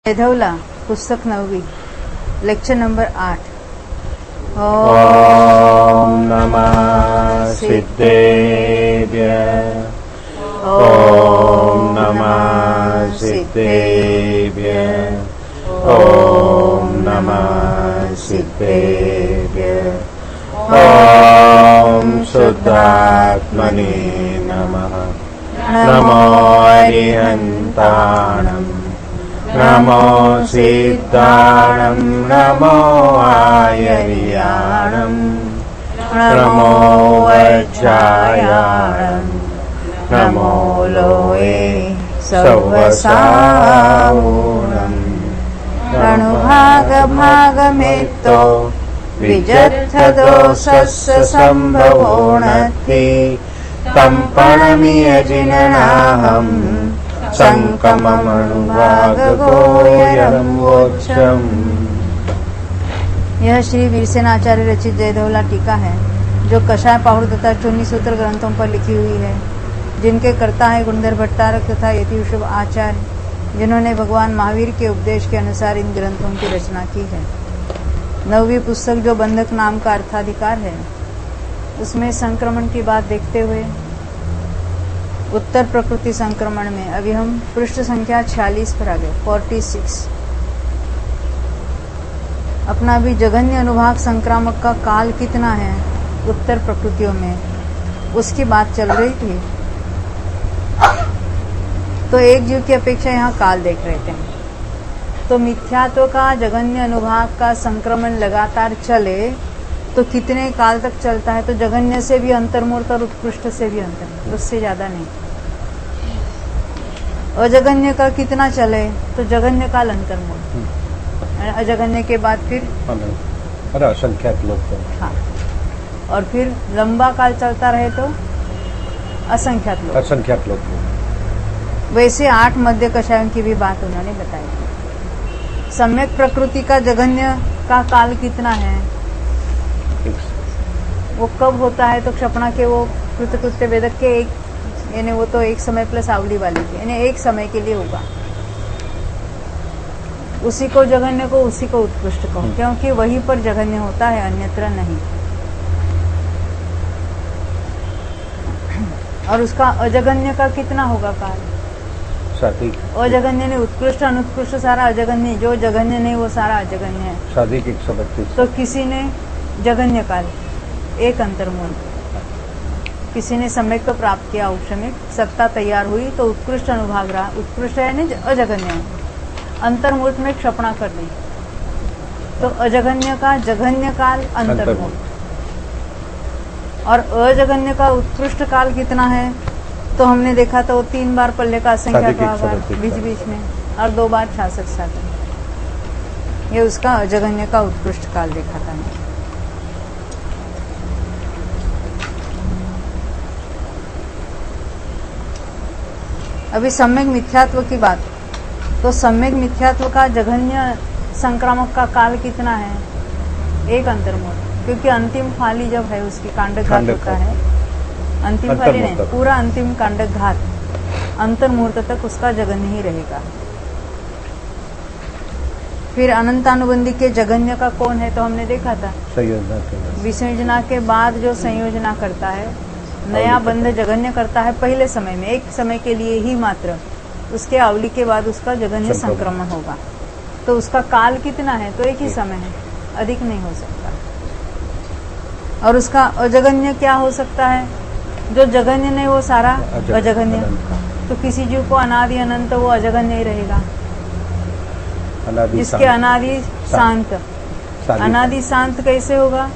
जयधवला पुस्तक 9वी lecture number 8। ओम नमः सिद्धेभ्यः। ओम नमः सिद्धेभ्यः। ओम नमः सिद्धेभ्यः। ओम शुद्धात्मने नमः। नमो अरिहन्ताणम्। नमो सिद्धाणम्। नमो आयर्याणम्। नमो वज्रायाणम्। नमो लोये सवसामूणम्। रणुभागभागमेत्तो विजत्थदोषस्य सम्भवोणति तं प्रणमियजिननाहम् संकममनुभागगोयरमोक्षम्। यह श्री वीरसेनाचार्य रचित जयधवला टीका है, जो कषाय पाहुड़ तथा चूनी सूत्र ग्रंथों पर लिखी हुई है, जिनके कर्ता है गुणधर भट्टारक तथा यतिवृषभ आचार्य, जिन्होंने भगवान महावीर के उपदेश के अनुसार इन ग्रंथों की रचना की है। 9वीं पुस्तक जो बंधक नाम का अर्थाधिकार है, उसमें संक्रमण की बात देखते हुए उत्तर प्रकृति संक्रमण में अभी हम पृष्ठ संख्या 46 पर आ गए, 46। अपना भी जघन्य अनुभाग संक्रामक का काल कितना है उत्तर प्रकृतियों में, उसकी बात चल रही थी। तो एक जीव की अपेक्षा यहाँ काल देख रहे थे। तो मिथ्यात्व का जघन्य अनुभाग का संक्रमण लगातार चले तो कितने काल तक चलता है? तो जघन्य से भी अंतर्मूर्त और उत्कृष्ट से भी अंतर्मूर्त, उससे ज्यादा नहीं। अजघन्य का कितना चले? तो जघन्य काल अंतर्मूर्त, अजघन्य के बाद फिर असंख्यात लोग। हाँ, और फिर लंबा काल चलता रहे तो असंख्यात लोग। वैसे 8 मध्य कषायों की भी बात उन्होंने बताई। सम्यक प्रकृति का जघन्य का काल कितना है? वो कब होता है? तो क्षपणा के वो कृतकृत्य वेदक के एक, यानी वो तो एक समय प्लस आवली वाली थी, यानी एक समय के लिए होगा। उसी को जघन्य को, उसी को उत्कृष्ट कहो, क्योंकि वहीं पर जघन्य होता है, अन्यत्र नहीं। और उसका अजघन्य का कितना होगा काल? अजघन्य ने उत्कृष्ट अनुत्कृष्ट सारा अजघन्य, जो जघन्य नहीं वो सारा अजघन्य है। 132। तो किसी ने जघन्य काल एक अंतर्मूल, किसी ने सम्यक को प्राप्त किया, औक्षमिक सत्ता तैयार हुई तो उत्कृष्ट अनुभाग रहा, उत्कृष्ट है नहीं अजघन्य है। अंतर्मूर्त में क्षपणा कर दी तो अजघन्य का जघन्य काल अंतर्मूर्त, और अजघन्य का उत्कृष्ट काल कितना है? तो हमने देखा तो 3 बार पल्ले का असंख्या का बीच बीच में, और 2 बार 66 साधन। ये उसका अजघन्य का उत्कृष्ट काल देखा था। अभी सम्यक मिथ्यात्व की बात। तो सम्यक मिथ्यात्व का जघन्य संक्रामक का काल कितना है? एक अंतर्मूर्त, क्योंकि अंतिम फाली जब है उसकी कांडक घात होता है, अंतिम फाली नहीं, पूरा अंतिम कांडक घात अंतर्मूर्त तक उसका जघन्य ही रहेगा। फिर अनंतानुबंधी के जघन्य का कौन है? तो हमने देखा था विसंयोजना के बाद जो संयोजना करता है, नया बंध जघन्य करता है पहले समय में, एक समय के लिए ही मात्र, उसके आवली के बाद उसका जघन्य संक्रमण होगा। तो उसका काल कितना है? तो एक ही समय है, अधिक नहीं हो सकता। और उसका अजघन्य क्या हो सकता है? जो जघन्य नहीं वो सारा अजघन्य। तो किसी जीव को अनादि अनंत वो अजघन्य ही रहेगा, जिसके अनादि शांत। अनादि शांत कैसे होगा?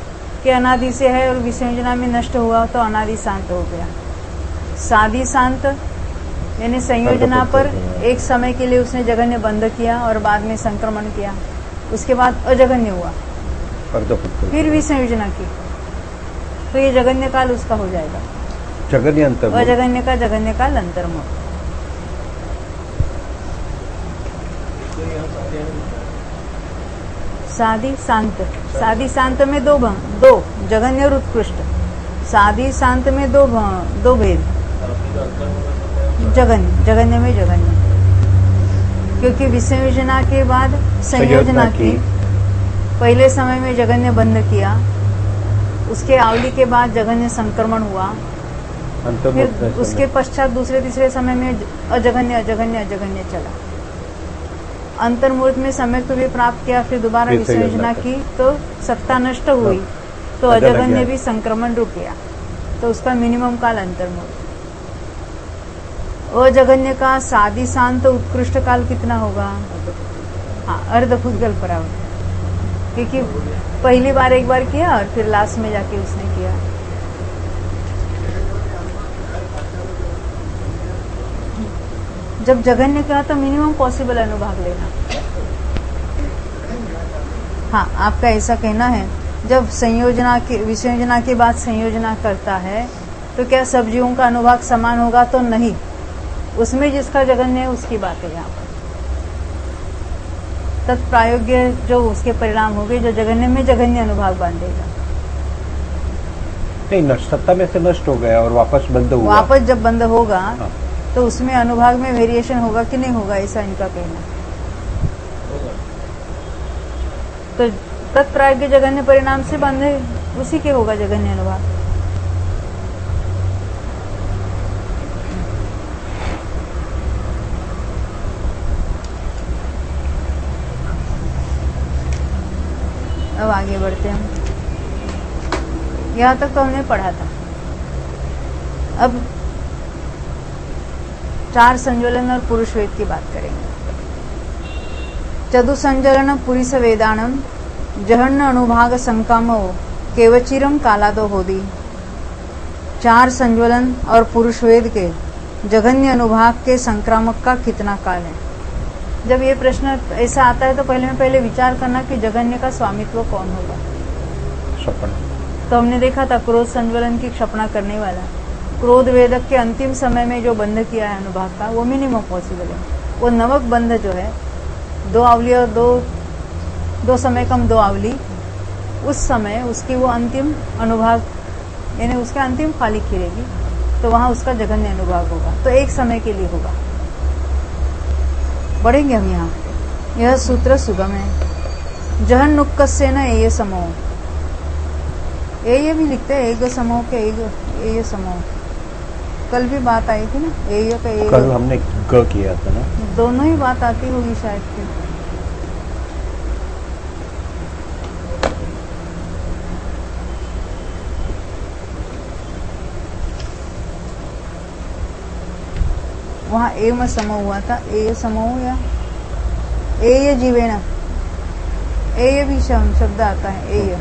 कि अनादि से है और विसंयोजना में नष्ट हुआ तो अनादि शांत हो गया। सादि शांत यानी संयोजना पर एक समय के लिए उसने जघन्य बंद किया और बाद में संक्रमण किया, उसके बाद अजघन्य हुआ, फिर विसंयोजना की, तो ये जघन्य काल उसका हो जाएगा। अजघन्य का जघन्य काल अंतर्मुख। सादी शांत, सादी शांत में दो जघन्य और उत्कृष्ट। सादी शांत में दो भेद, जघन्य में जघन्य। क्योंकि विसंयोजना के बाद संयोजना की। पहले समय में जगन्य बंध किया, उसके आवली के बाद जगन्य संक्रमण हुआ, फिर उसके पश्चात दूसरे तीसरे समय में अजगन्य अजगन्य अजगन्य चला। अंतर्मुहूर्त में सम्यक भी प्राप्त किया, फिर दोबारा विसंयोजना की तो सत्ता नष्ट हुई, तो अजगन्य भी संक्रमण रुक गया, तो उसका मिनिमम काल अंतर्मुहूर्त। अजगन्य का सादी शांत उत्कृष्ट काल कितना होगा? हाँ, अर्धभूतगल परावर्तन, क्योंकि पहली बार एक बार किया और फिर लास्ट में जाके उसने किया। जब जगन्य का तो मिनिमम पॉसिबल अनुभाग लेना। हाँ, आपका ऐसा कहना है जब संयोजना के विसंयोजना के बाद संयोजना करता है तो क्या सब जीवों का अनुभाग समान होगा? तो नहीं, उसमें जिसका जगन्य है उसकी बात है यहाँ पर। तत्प्रायोग्य जो उसके परिणाम होंगे, जो जगन्य में जगन्य अनुभाग बांधेगा। नहीं, सत्ता में से नष्ट हो गया और वापस बंद हुआ। वापस जब बंद होगा हाँ। तो उसमें अनुभाग में वेरिएशन होगा कि नहीं होगा, ऐसा इनका कहना। तो तत्प्रायोग्य जगन्य परिणाम से बंधे उसी के होगा जगन्य अनुभाग। अब आगे बढ़ते हैं। यहाँ तक तो हमने पढ़ा था। अब 4 संज्वलन और पुरुष वेद की बात करेंगे। चतुसंज्वलन पुरुष वेदानम जहन्न अनुभाग संकामो केवचिरम कालादो होदी। 4 संज्वलन और पुरुष वेद के जघन्य अनुभाग के संक्रामक का कितना काल है? जब ये प्रश्न ऐसा आता है तो पहले विचार करना कि जगन्य का स्वामित्व कौन होगा। क्षपण। तो हमने देखा था क्रोध संज्वलन की क्षपणा करने वाला। क्रोध वेदक के अंतिम समय में जो बंध किया है अनुभाग का, वो मिनिमम पॉसिबल है। वो नवक बंध जो है, 2 आवली और 2 समय कम 2 आवली, उस समय उसकी वो अंतिम अनुभाग यानी उसके अंतिम खाली खिलेगी, तो वहां उसका जघन्य अनुभाग होगा। तो एक समय के लिए होगा। बढ़ेंगे हम यहाँ। यह सूत्र सुगम है। जहन नुक्कस्य न एय समूह, एय भी लिखते हैं, एग समूह के एय समूह। कल भी बात आई थी ना, एय का एय। कल हमने ग किया था ना। दोनों ही बात आती होगी शायद फिर। वहां एम समूह हुआ था, ए समूह या एय जीवेण, एय भी शब्द आता है, एय।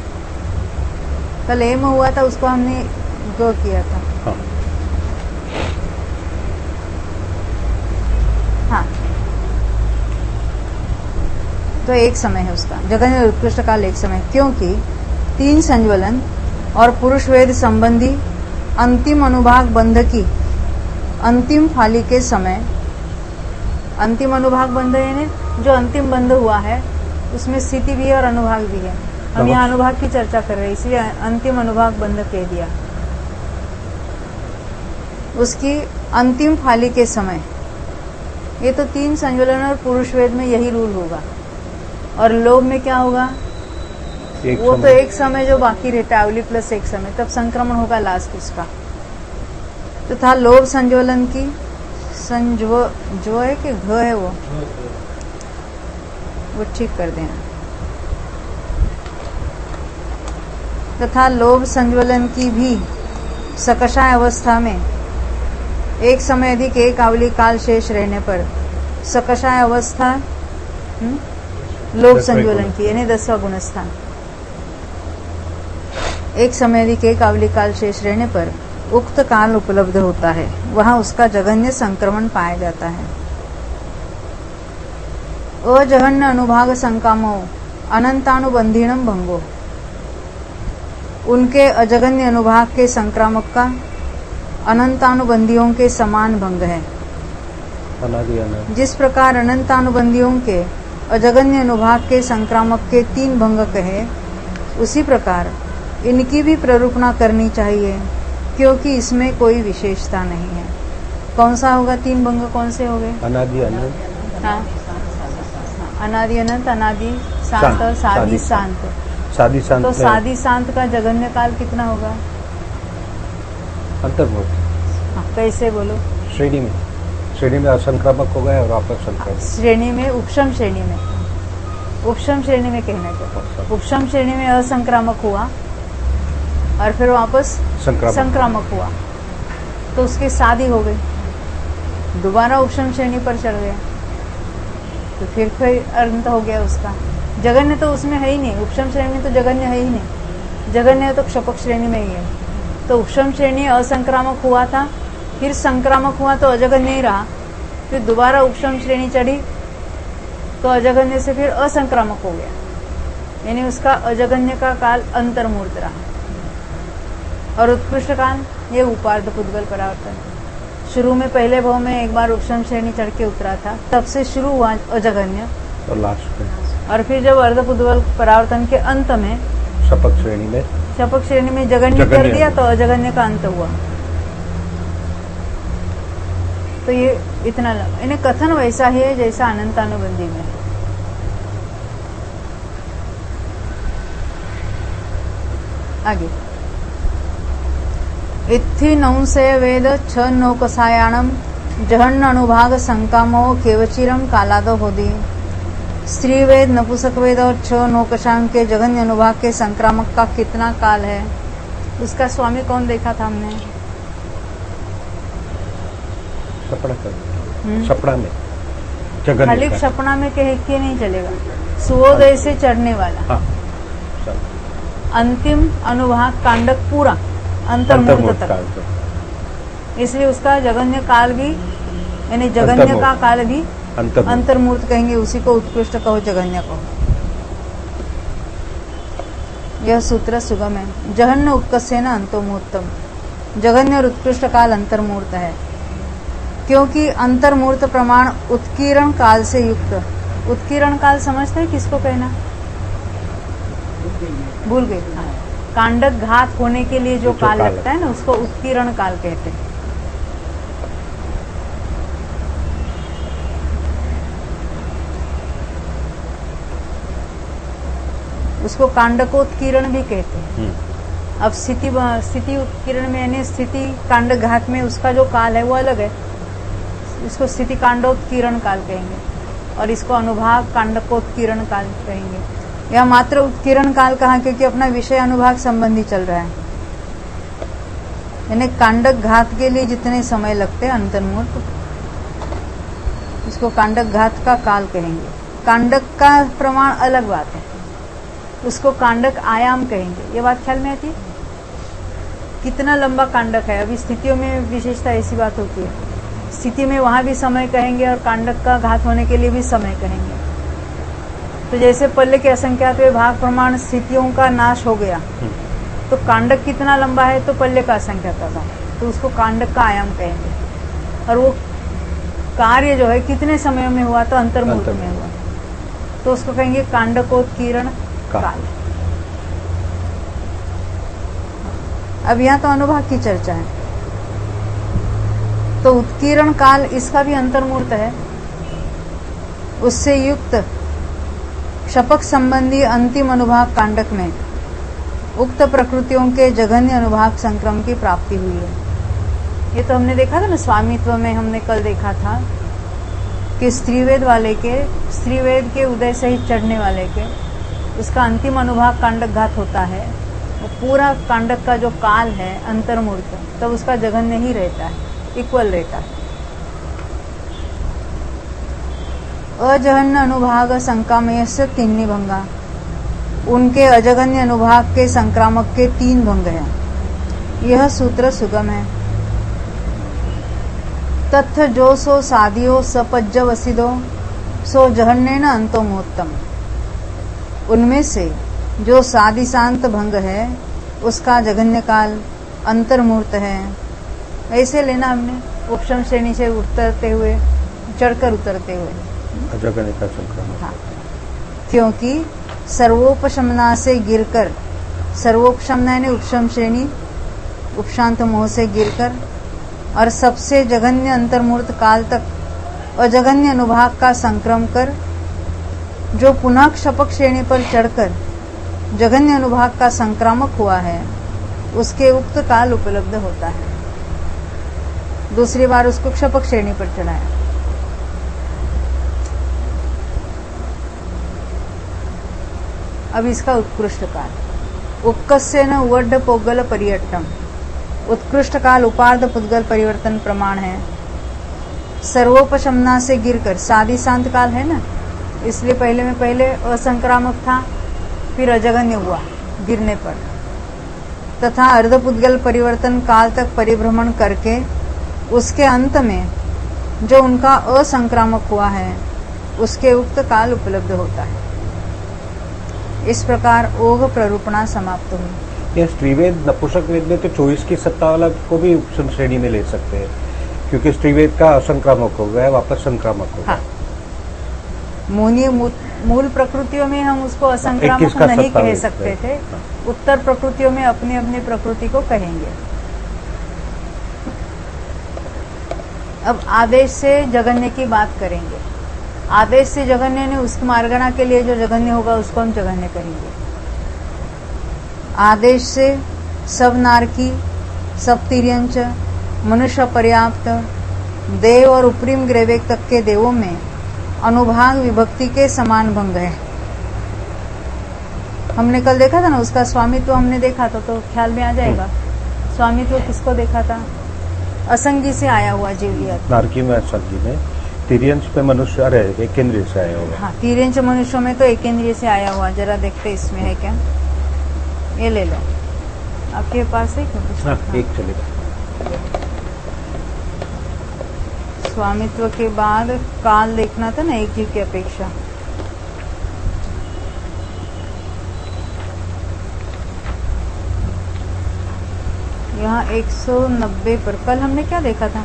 कल एम हुआ था, उसको हमने ग किया था। हाँ। हाँ, तो एक समय है उसका जगन्य उत्कृष्ट काल, एक समय, क्योंकि 3 संज्वलन और पुरुष वेद संबंधी अंतिम अनुभाग बंध की अंतिम फाली के समय, अंतिम अनुभाग बंध यानी जो अंतिम बंध हुआ है उसमें स्थिति भी है और अनुभाग भी है। हम यहाँ अनुभाग की चर्चा कर रहे हैं, इसलिए अंतिम अनुभाग बंध कह दिया। उसकी अंतिम फाली के समय, ये तो 3 संज्वलन और पुरुष वेद में यही रूल होगा। और लोभ में क्या होगा? वो तो एक समय जो बाकी रहता है, आवली प्लस एक समय, तब संक्रमण होगा लास्ट उसका। तो था लोभ संज्वलन की जो है कि घ है, वो ठीक कर देना। तथा लोभ संज्वलन की भी सकषाय अवस्था में एक समय अधिक एक आवली काल शेष रहने पर सकषाय अवस्था लोभ संज्वलन की यानी 10वां गुणस्थान, एक समय अधिक एक आवली काल शेष रहने पर उक्त काल उपलब्ध होता है, वहां उसका जघन्य संक्रमण पाया जाता है। अजघन्य अनुभाग संकामो अनंतानुबंधीणम भंगो, उनके अजघन्य अनुभाग के संक्रामक का अनंतानुबंधियों के समान भंग है। जिस प्रकार अनंतानुबंधियों के अजघन्य अनुभाग के संक्रामक के 3 भंग कहे, उसी प्रकार इनकी भी प्ररूपणा करनी चाहिए, क्योंकि इसमें कोई विशेषता नहीं है। कौन सा होगा? 3 भंग कौन से हो गए? अनादि अनंत। हाँ, अनादि अनंत, अनादि शांत और सादि शांत। सादी शांत तो में सादि शांत का जगन्य काल कितना होगा? अंतर्मुहूर्त हाँ, कैसे बोलो? श्रेणी में असंक्रामक हो गया और वापस संक्रामक। श्रेणी में, उपशम श्रेणी में, उपशम श्रेणी में कहना चाहिए। उपशम श्रेणी में असंक्रामक हुआ और फिर वापस संक्रामक हुआ, तो उसकी शादी हो गई, दोबारा उपशम श्रेणी पर चढ़ गया, तो फिर अंत हो गया उसका। जगन्य तो उसमें है ही नहीं, उपशम श्रेणी में तो जगन्य है ही नहीं, जगन्य तो क्षपक श्रेणी में ही है। तो उपशम श्रेणी असंक्रामक हुआ था, फिर संक्रामक हुआ तो अजगन्य ही रहा, फिर दोबारा उपशम श्रेणी चढ़ी तो अजगन्य से फिर असंक्रामक हो गया, यानी उसका अजगन्य का काल अंतर्मूर्त रहा। और उत्कृष्ट काल ये उपार्ध पुद्गल परावर्तन, शुरू में पहले भाव में एक बार उपशम श्रेणी चढ़ के उतरा था, तब से शुरू हुआ अजगन्य, और लास्ट में और फिर जब अर्ध पुद्गल परावर्तन के अंत में शपथ श्रेणी में जगन्य कर दिया तो अजगन्य का अंत हुआ। तो ये इतना इन्हें कथन वैसा ही है जैसा अनंतानुबंधी में। आगे इत्थि नौंसय वेद छ नौकसायाणम जहन्न अनुभाग संकामो केवचिरम कालादो होदी। स्त्री वेद, नपुंसक वेद और छ नौकशांग के जघन्य अनुभाग के संक्रामक का कितना काल है? उसका स्वामी कौन देखा था हमने? सपना में जगन्य खाली सपना में कह के नहीं चलेगा, सुवोदय से चढ़ने वाला। हाँ, अंतिम अनुभाग कांडक पूरा अंतर्मुहूर्त तक, इसलिए उसका जगन्य काल भी, यानी जगन्य का काल भी अंतर्मुहूर्त कहेंगे, उसी को उत्कृष्ट कहो, जगन्य कहो। यह सूत्र सुगम है। जहन्न उत्कर्षेण अंतोमुहूर्तम, जगन्य और उत्कृष्ट काल अंतर्मुहूर्त है, क्योंकि अंतर्मुहूर्त प्रमाण उत्कीर्ण काल से युक्त। उत्कीर्ण काल समझते हैं किसको कहना? भूल गए। कांडक घात होने के लिए जो काल लगता है ना, उसको उत्कीर्ण काल कहते हैं। उसको कांडकोत्कीर्ण भी कहते हैं। अब स्थिति उत्कीर्ण में, यानी स्थिति कांड घात में उसका जो काल है वो अलग है, इसको स्थिति कांडोत्कीर्ण काल कहेंगे, और इसको अनुभाग कांडकोत्कीर्ण काल कहेंगे। यह मात्र उत्कीर्ण काल कहा क्योंकि अपना विषय अनुभाग संबंधी चल रहा है, यानी कांडक घात के लिए जितने समय लगते हैं अंतर्मुहूर्त, इसको कांडक घात का काल कहेंगे। कांडक का प्रमाण अलग बात है, उसको कांडक आयाम कहेंगे। ये बात ख्याल में आती है? कितना लंबा कांडक है। अभी स्थितियों में विशेषता ऐसी बात होती है, स्थिति में वहां भी समय कहेंगे और कांडक का घात होने के लिए भी समय कहेंगे। तो जैसे पल्ले के असंख्यात भाग प्रमाण स्थितियों का नाश हो गया, तो कांडक कितना लंबा है, तो पल्ले का असंख्यात था, तो उसको कांडक का आयाम कहेंगे। और वो कार्य जो है कितने समय में हुआ, तो अंतर्मुहूर्त में हुआ, तो उसको कहेंगे कांडकोत्कीर्ण काल। अब यहाँ तो अनुभाग की चर्चा है, तो उत्कीर्ण काल इसका भी अंतर्मुहूर्त है। उससे युक्त शपक संबंधी अंतिम अनुभाग कांडक में उक्त प्रकृतियों के जघन्य अनुभाग संक्रम की प्राप्ति हुई है। ये तो हमने देखा था ना, स्वामित्व में हमने कल देखा था कि स्त्रीवेद वाले के, स्त्रीवेद के उदय सहित चढ़ने वाले के, उसका अंतिम अनुभाग कांडक घात होता है। वो पूरा कांडक का जो काल है अंतर्मुहूर्त, तब उसका जघन्य ही रहता है, इक्वल रहता है। अजघन्य अनुभाग संकामय से 3 निभंगा, उनके अजघन्य अनुभाग के संक्रामक के 3 भंग हैं। यह सूत्र सुगम है। तथ जो सो साधियो सपज्ज वसिदो सो जहन्नेन अंतोमुत्तम, उनमें से जो साधि शांत भंग है उसका जघन्य काल अंतर्मुहूर्त है। ऐसे लेना हमने उपशम श्रेणी से उतरते हुए, चढ़कर उतरते हुए अजगन्य का संक्रमण। हाँ, क्योंकि सर्वोपशमना से गिरकर, सर्वोपशमना यानी उपशम श्रेणी, उपशांत मोह से गिरकर और सबसे जघन्य अंतर्मुहूर्त काल तक अजघन्य अनुभाग का संक्रम कर जो पुनः क्षपक श्रेणी पर चढ़कर जघन्य अनुभाग का संक्रामक हुआ है उसके उक्त काल उपलब्ध होता है। दूसरी बार उसको क्षपक श्रेणी पर चढ़ाया। अब इसका उत्कृष्ट काल उपकस्य न उवड्ड पोगल परियट्टम। उत्कृष्ट काल उपार्ध पुद्गल परिवर्तन प्रमाण है। सर्वोपशमना से गिरकर सादी शांत काल है ना, इसलिए पहले असंक्रामक था, फिर अजगन्य हुआ गिरने पर, तथा अर्धपुद्गल परिवर्तन काल तक परिभ्रमण करके उसके अंत में जो उनका असंक्रामक हुआ है उसके उक्त काल उपलब्ध होता है। इस प्रकार ओघ प्ररूपणा समाप्त हुई। ये स्त्रीवेद नपुंसक वेद में तो 24 की सत्ता वाला को भी उपसन श्रेणी में ले सकते हैं, क्योंकि स्त्रीवेद का असंक्रामक हो गया, वापस संक्रामक हो गया। हाँ। मूल प्रकृतियों में हम उसको असंक्रामक नहीं कह सकते थे, उत्तर प्रकृतियों में अपनी अपनी प्रकृति को कहेंगे। अब आदेश से जगन्य की बात करेंगे। आदेश से जगन्य ने उसकी मार्गणा के लिए जो जगन्य होगा उसको हम जगन्य कहेंगे। आदेश से सब नारकी, सब तिर्यंच, मनुष्य पर्याप्त, देव और उपरिम ग्रेवेक तक के देवों में अनुभाग विभक्ति के समान भंग है। हमने कल देखा था ना, उसका स्वामित्व हमने देखा था, तो ख्याल में आ जाएगा। स्वामित्व किसको देखा था? असंगी से आया हुआ जीव लिया था। नारकी में असंगी में, तिर्यंश पे मनुष्य, अरे एक केंद्रीय से आया होगा। हाँ, तिर्यंश मनुष्यों में तो एक केंद्रीय से आया हुआ। जरा देखते इसमें है क्या, ये ले लो, आपके पास है क्या? हाँ, एक चलेगा। स्वामित्व के बाद काल देखना था ना एक जीव की अपेक्षा। यहाँ 190 पर कल हमने क्या देखा था?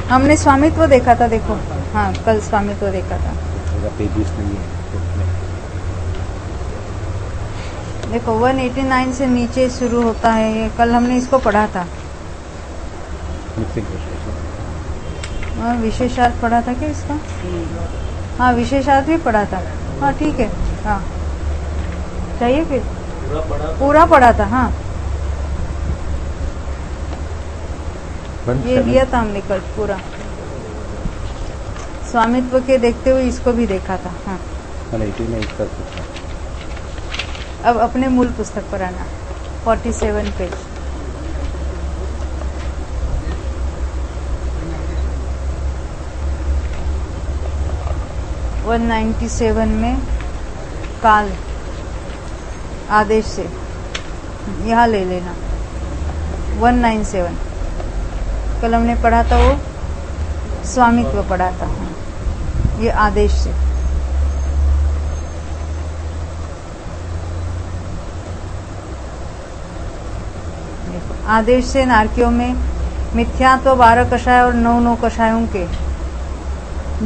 हमने स्वामित्व देखा था, देखो। हाँ, कल स्वामित्व देखा था। पेजेस नहीं है देखो 189 से नीचे शुरू होता है ये। कल हमने इसको पढ़ा था। विशेषार्थ पढ़ा था क्या इसका? हाँ, विशेषार्थ भी पढ़ा था। हाँ, ठीक है। हाँ, चाहिए फिर पूरा पढ़ा था। हाँ, ये लिया था हमने कल पूरा। स्वामित्व के देखते हुए इसको भी देखा था। हाँ, अब अपने मूल पुस्तक पर आना, 47 पेज। वन 197 में काल आदेश से यहाँ ले लेना। 197 कल हमने पढ़ा था, वो स्वामित्व पढ़ा था। ये आदेश से। आदेश से नारकियों में मिथ्यात्व 12 कषाय और 9 कषायों के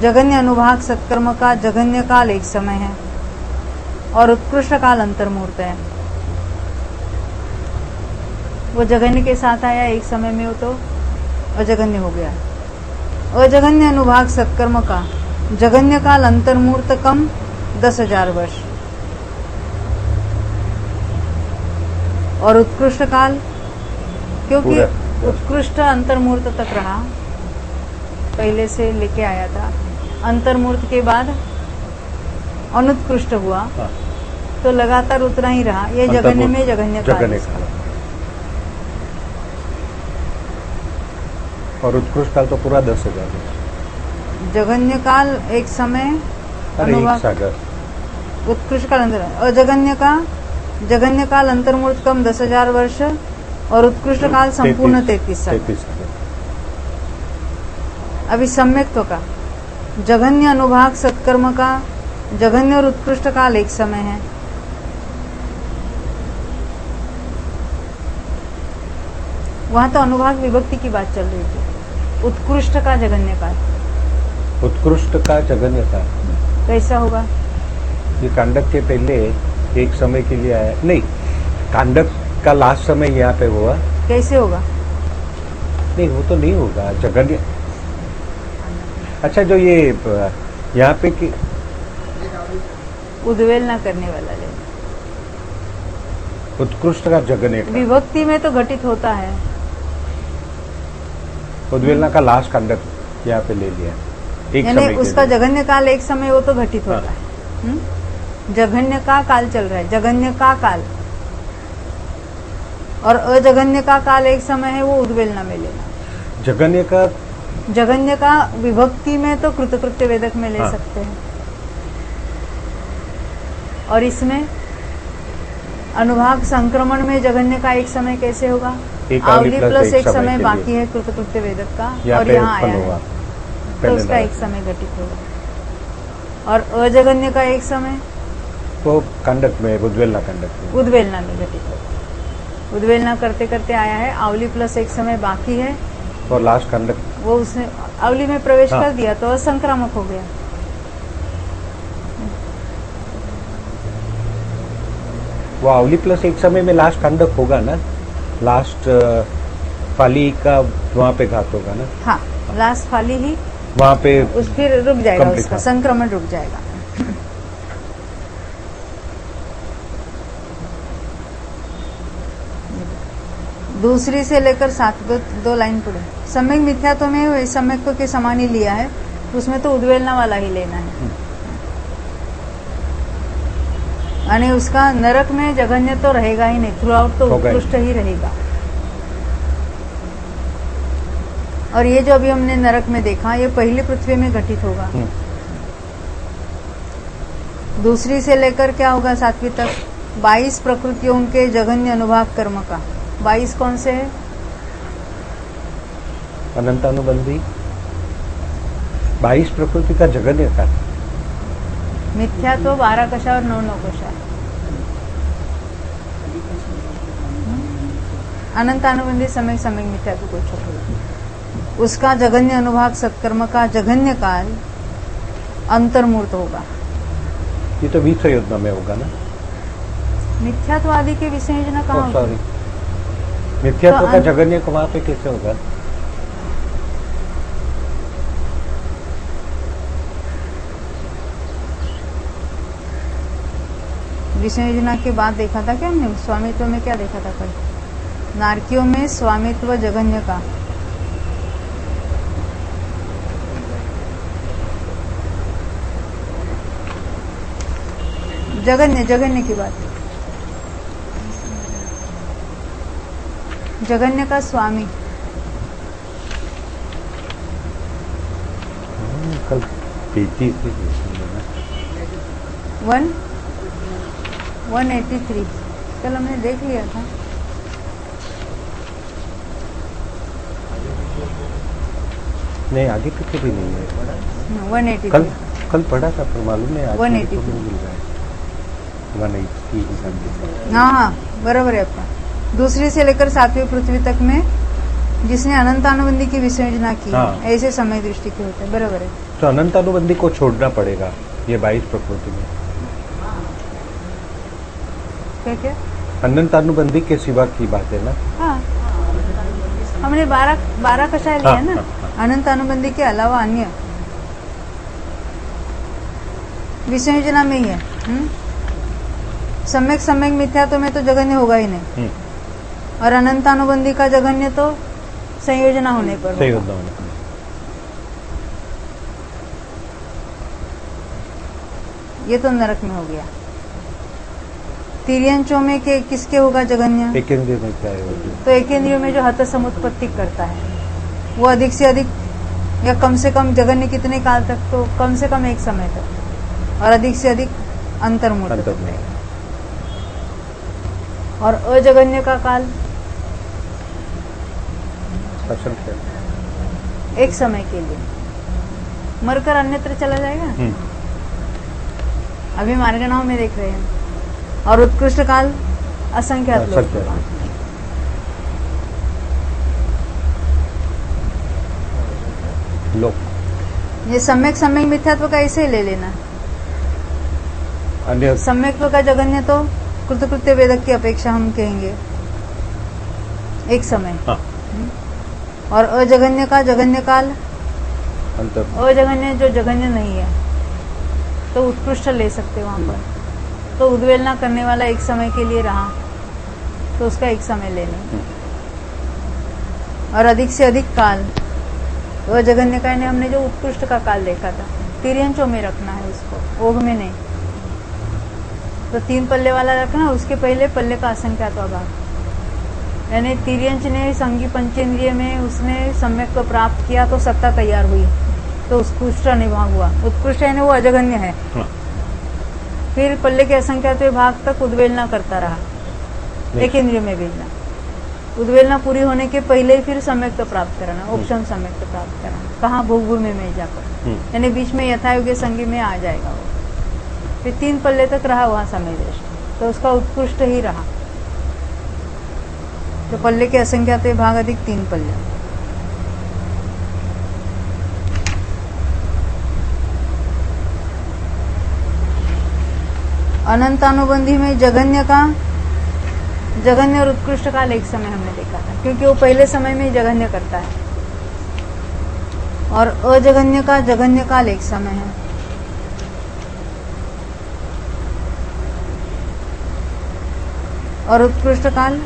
जगन्य अनुभाग सत्कर्म का जगन्य काल एक समय है और उत्कृष्ट काल अंतर्मुहूर्त है। वो जगन्य के साथ आया एक समय में, वो तो अजगन्य हो गया। अजगन्य अनुभाग सत्कर्म का जगन्य काल अंतर्मुहूर्त कम 10,000 वर्ष और उत्कृष्ट काल, क्योंकि उत्कृष्ट अंतर्मुहूर्त तक रहा, पहले से लेके आया था। अंतर्मुहूर्त के बाद अनुत्कृष्ट हुआ, तो लगातार उतना ही रहा। ये जगन्य में जगन्य काल। और उत्कृष्ट काल तो पूरा 10,000। जगन्य काल एक समय, उत्कृष्ट काल अंतर, जगन्य काल अंतर्मुहूर्त कम 10,000 वर्ष और उत्कृष्ट काल संपूर्ण 33 साल। अभी सम्यक्त्व का जगन्य अनुभाग सत्कर्म का जगन्य और उत्कृष्ट काल एक समय है। वहां तो अनुभाग विभक्ति की बात चल रही थी। उत्कृष्ट का जगन्य काल, उत्कृष्ट का जगन्य काल कैसा होगा? ये कांडक के पहले एक समय के लिए आया नहीं, कांडक का लास्ट समय यहाँ पे हुआ। कैसे होगा? नहीं, वो तो नहीं होगा जगन्य। अच्छा, जो ये यहाँ पे कि उद्वेलना करने वाला लेना। उत्कृष्ट का जगन्य काल, विभक्ति में तो घटित होता है। उद्वेलना का लास्ट कंडक्ट यहाँ पे ले लिया, एक यानी समय के उसका लिए। जघन्य काल एक समय वो तो घटित होता है। जघन्य का काल चल रहा है, जघन्य का काल, और अजघन्य का काल एक समय है, वो उद्वेलना में लेना। जघन्य का विभक्ति में तो कृतकृत्य वेदक में ले हाँ। सकते हैं, और इसमें अनुभाग संक्रमण में जघन्य का एक समय कैसे होगा? एक आवली प्लस एक समय के बाकी लिए। है कृतकृत्य वेदक का, यहाँ और पे यहाँ उत्पन्न आया हुआ, है, तो पहले उसका नरक। एक समय घटित होगा। और अजघन्य का एक समय वो कंडक्ट में, उद्वेलना कंडक्ट में। उद्वेलना में घटित होगा। उद्वेलना करते करते आया है, आवली प्लस एक समय बाकी है, और लास्ट कंडक्ट, वो उसने आवली में प्रवेश हाँ। कर दिया तो असंक्रामक हो गया। वो आवली प्लस एक समय में लास्ट कंडक्ट होगा ना, लास्ट फाली का वहाँ पे घात होगा ना, हाँ, लास्ट फाली ही वहाँ पे उस फिर रुक जाएगा, Complete, उसका हाँ। संक्रमण रुक जाएगा। दूसरी से लेकर 7 दो लाइन पढ़े। सम्यक मिथ्यात्व में सम्यक के समान ही लिया है, उसमें तो उद्वेलना वाला ही लेना है। यानी उसका नरक में जघन्य तो रहेगा ही नहीं, थ्रू आउट तो होगा ही उत्कृष्ट ही रहेगा। और ये जो अभी हमने नरक में देखा, ये पहली पृथ्वी में घटित होगा। दूसरी से लेकर क्या होगा 7वीं तक? 22 प्रकृतियों के जघन्य अनुभाग कर्म का। 22 कौन से है? अनंतानुबंधी 22 प्रकृति का जगन्य काल, मिथ्या तो 12 कशा और 9 कशा। अनंत अनुबंधी समय समय मिथ्या तो कोई छोड़, उसका जघन्य अनुभाग सत्कर्म का जघन्य काल अंतर्मूर्त होगा। ये तो विश्व योजना में होगा ना। मिथ्यात्व आदि के विसंयोजना कहाँ होती सॉरी, है? मिथ्यात्व तो का जगन्य को वहाँ पे कैसे होगा? विसंयोजना के बाद देखा था क्या हमने? स्वामित्व में क्या देखा था कल? नारकियों में स्वामित्व जघन्य का। जघन्य की बात, जघन्य का स्वामी। कल 183 कल हमने देख लिया था। नहीं, आगे पीछे भी नहीं है। 183 कल पढ़ा था पर मालूम नहीं, आज 183 तो नहीं मिल रहा है। 183 हाँ, बराबर है आपका। दूसरी से लेकर 7वीं पृथ्वी तक में जिसने अनंतानुबंधी की विसंयोजना की, हाँ। ऐसे समय दृष्टि के होते हैं। बराबर है। तो अनंतानुबंधी को छोड़ना पड़ेगा ये 22 प्रकृति में। क्या क्या? अनंतानुबंधी के सिवा की बात है ना। हाँ, हमने 12 कषाय लिया हाँ, ना। हाँ, हाँ। अनंत अनुबंधी के अलावा अन्य विसंयोजना में ही है। सम्यक मिथ्यात्व में तो जघन्य होगा ही नहीं, और अनंतानुबंधी का जघन्य तो संयोजना होने पर सही होगा। होता है। ये तो नरक में हो गया। तिर्यंचों में के किसके होगा जघन्य? एक इंद्रिय में क्या है वो? तो एकेंद्रियों में जो हत समुत्पत्ति करता है वो अधिक से अधिक या कम से कम जघन्य कितने काल तक? तो कम से कम एक समय तक, और अधिक से अधिक अंतर्मूर्त तक अंतर्मूर्त। रहेगा। और अजघन्य का काल असंख्य। एक समय के लिए, मरकर अन्यत्र चला जाएगा। अभी मार्गणाओं में देख रहे हैं। और उत्कृष्ट काल असंख्यात लोग। लोक ये सम्यक मिथ्यात्व का ऐसे ही ले लेना। अन्य सम्यक्त्व का जघन्य तो कृतकृत्य वेदक की अपेक्षा हम कहेंगे एक समय। हाँ। और अजघन्य का जघन्य काल, अंतर अजघन्य जो जघन्य नहीं है तो उत्कृष्ट ले सकते वहां पर। तो उद्वेलना करने वाला एक समय के लिए रहा तो उसका एक समय ले लें। और अधिक से अधिक काल, तो अजगन्यकाय ने हमने जो उत्कृष्ट का काल देखा था, तिर्यंचों में रखना है उसको, ओघ में नहीं। तो 3 पल्ले वाला रखना, उसके पहले पल्ले का असंख्यात्वा भाग, यानी तिर्यंच ने संगी पंचेंद्रिय में उसने सम्यक को प्राप्त किया तो सत्ता तैयार हुई, तो उत्कृष्ट निभाग हुआ। उत्कृष्ट यानी वो अजगन्य है। फिर पल्ले के असंख्यात्व भाग तक उद्वेलना करता रहा, एक इंद्रिय में भेजना। उद्वेलना पूरी होने के पहले ही फिर सम्यक प्राप्त कराना, उपशम सम्यक प्राप्त कराना। कहाँ? भोगभूमि में जाकर, यानी बीच में यथायोग्य संगी में आ जाएगा वो। फिर 3 पल्ले तक रहा वहां समय दृष्टि, तो उसका उत्कृष्ट ही रहा। तो पल्ले के असंख्यात्व भाग अधिक 3 पल्ले। अनंतानुबंधी में जघन्य और उत्कृष्ट काल एक समय हमने देखा था, क्योंकि वो पहले समय में जघन्य करता है। और अजगन्य का जघन्य काल एक समय है। और उत्कृष्ट काल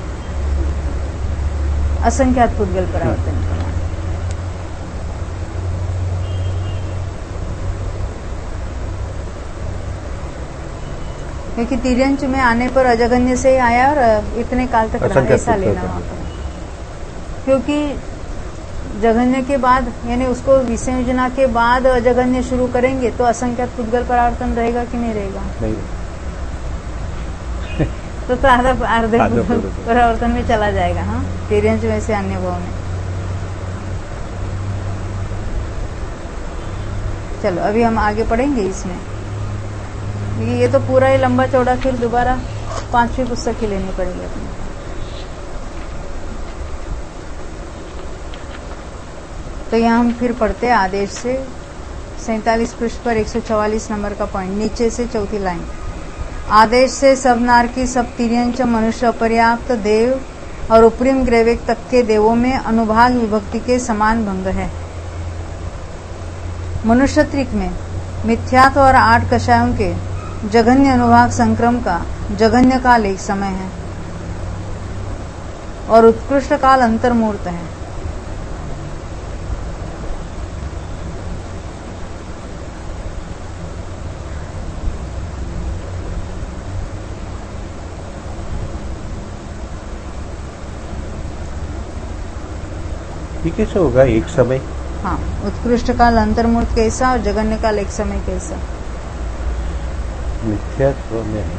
असंख्यात पुद्गल परावर्तन का। क्योंकि तिर्यंच में आने पर अजगन्य से आया और इतने काल तक रहा, ऐसा लेना वहां पर। क्योंकि जघन्य के बाद, यानी उसको विसंयोजना के बाद अजगन्य शुरू करेंगे तो असंख्यात पुद्गल परावर्तन रहेगा कि नहीं रहेगा? नहीं। तो आधे परावर्तन में चला जाएगा। हाँ, तिर्यंच में से अन्य भाव में। चलो अभी हम आगे पढ़ेंगे इसमें। ये तो पूरा ही लंबा चौड़ा, फिर दोबारा 5वीं पुस्तक ही लेनी पड़ेगी अपनी। तो यहाँ हम फिर पढ़ते हैं आदेश से 47 पृष्ठ पर 144 नंबर का पॉइंट, नीचे से 4थी लाइन। आदेश से सब नार की सब तिर्यंच मनुष्य अपर्याप्त देव और उपरिम ग्रेवेक तक के देवों में अनुभाग विभक्ति के समान भंग है। मनुष्य त्रिक में मिथ्यात्व और 8 कषायों के जघन्य अनुभाग संक्रम का जघन्य काल एक समय है और उत्कृष्ट काल अंतर्मूर्त है। ये कैसे होगा एक समय? हाँ, उत्कृष्ट काल अंतर्मूर्त कैसा और जघन्य काल एक समय कैसा? मिथ्यात्व में है।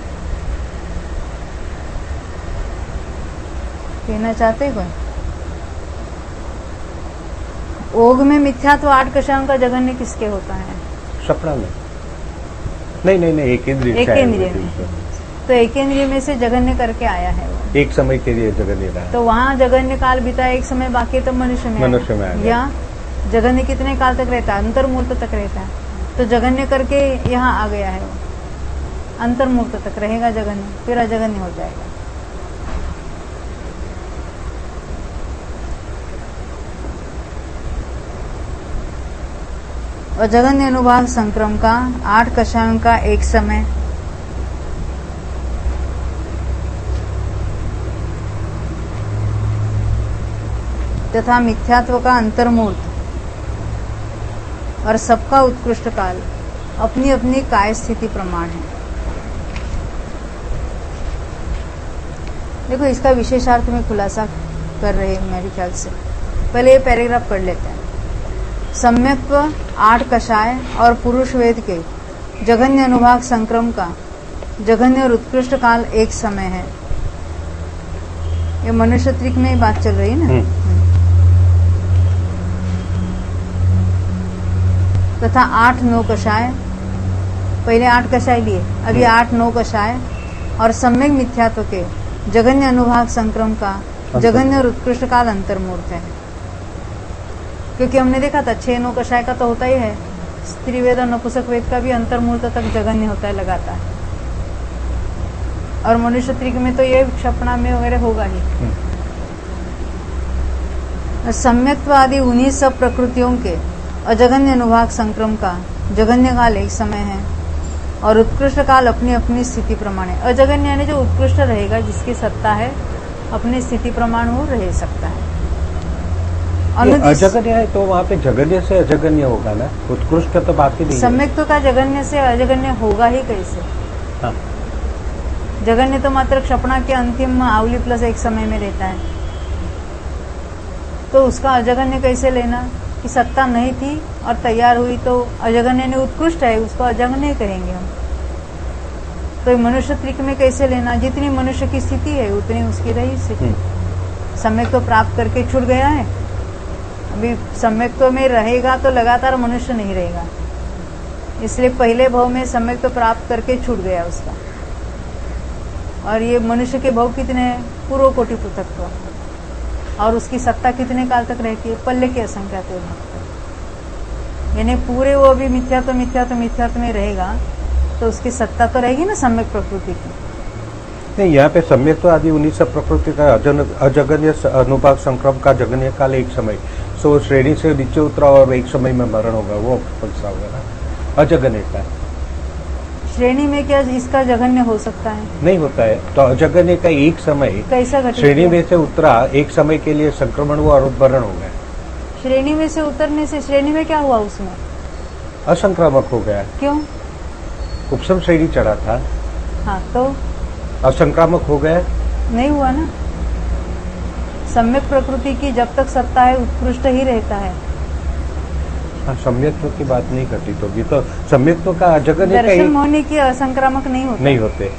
कहना चाहते कोई? ओघ में मिथ्यात्व 8 कषायों का जघन्य किसके होता है? सपना में। नहीं, एक इंद्रिय में। तो एक इंद्रिय में से जघन्य करके आया है वो। एक समय के लिए जघन्य रहा। तो वहाँ जघन्य काल बीता, एक समय बाकी तो मनुष्य में आया। या जघन्य कितने काल तक रहता है? अंतर्मूर्त तक रहता है। तो जघन्य करके यहाँ आ गया है वो, अंतर्मूर्त तक रहेगा जघन्य, फिर अजघन्य हो जाएगा। अजघन्य अनुभाग संक्रम का 8 कषायों का एक समय तथा मिथ्यात्व का अंतर्मूर्त और सबका उत्कृष्ट काल अपनी अपनी काय स्थिति प्रमाण है। देखो, इसका विशेषार्थ में खुलासा कर रहे हैं मेरे ख्याल से। पहले ये पैराग्राफ पढ़ लेते हैं। सम्यक्त्व 8 कषाय और पुरुष वेद के जघन्य अनुभाग संक्रम का जघन्य और उत्कृष्ट काल एक समय है। ये मनुष्य त्रिक में बात चल रही है ना। तथा 8-9 कषाय, पहले 8 कषाय लिए, अभी 8-9 कषाय और सम्यक मिथ्यात्व के जघन्य अनुभाग संक्रम का जघन्य और उत्कृष्ट काल अंतर्मूर्त है। क्योंकि हमने देखा था 6-9 कषाय का तो होता ही है, स्त्री वेद और नपुंसक वेद का भी अंतर्मूर्त तक जघन्य होता है लगातार। और मनुष्य त्रिक में तो ये क्षपणा में वगैरह होगा ही। सम्यक्त्व आदि उन्हीं सब प्रकृतियों के अजघन्य अनुभाग संक्रम का जघन्य काल एक समय है और उत्कृष्ट काल अपनी अपनी स्थिति प्रमाण है। अजगन्य यानी जो उत्कृष्ट रहेगा, जिसकी सत्ता है, अपनी स्थिति प्रमाण वो रह सकता है। अजगन्य है तो वहाँ पे जगन्य से अजगन्य होगा ना, उत्कृष्ट का तो बात ही नहीं है। सम्यक तो का जगन्य से अजगन्य होगा ही कैसे? हाँ। जगन्य तो मात्र क्षपणा के अंतिम आवली प्लस एक समय में रहता है, तो उसका अजगन्य कैसे लेना कि सत्ता नहीं थी और तैयार हुई तो अजगन्य ने उत्कृष्ट है, उसको अजगन्य कहेंगे हम। तो मनुष्य त्रिक में कैसे लेना? जितनी मनुष्य की स्थिति है उतनी उसकी रही स्थिति। सम्यक तो प्राप्त करके छूट गया है, अभी सम्यक तो में रहेगा तो लगातार मनुष्य नहीं रहेगा, इसलिए पहले भाव में सम्यक तो प्राप्त करके छूट गया उसका। और ये मनुष्य के भाव कितने हैं? पूर्व कोटि पृथक्त्व, और उसकी सत्ता कितने काल तक रहती है? पल्ले के असंख्यात भक्त, यानी पूरे वो अभी मिथ्यात्व में रहेगा तो उसकी सत्ता तो रहेगी ना सम्यक प्रकृति की। नहीं, यहाँ पे सम्यक तो आदि 19 प्रकृति का अजगन्य अनुभाग संक्रम का जगन्य काल एक समय, सो श्रेणी से नीचे उतरा और एक समय में मरण होगा, वो कौन सा होगा ना? अजगन्य का श्रेणी में क्या इसका जघन्य हो सकता है? नहीं होता है, तो अजगन्य का एक समय कैसा घटित श्रेणी में से उतरा, एक समय के लिए संक्रमण हुआ और मरण हो गया। श्रेणी में से उतरने से श्रेणी में क्या हुआ? उसमें असंक्रामक हो गया। क्यों? उपसम श्रेणी चढ़ा था। हाँ, तो असंक्रामक हो गया। नहीं हुआ ना। सम्यक प्रकृति की जब तक सत्ता है उत्कृष्ट ही रहता है। हाँ, सम्यक्त्व की बात नहीं घटित होगी, तो सम्यक्त्व का अजगन्य का दर्शन होने की असंक्रामक नहीं होते,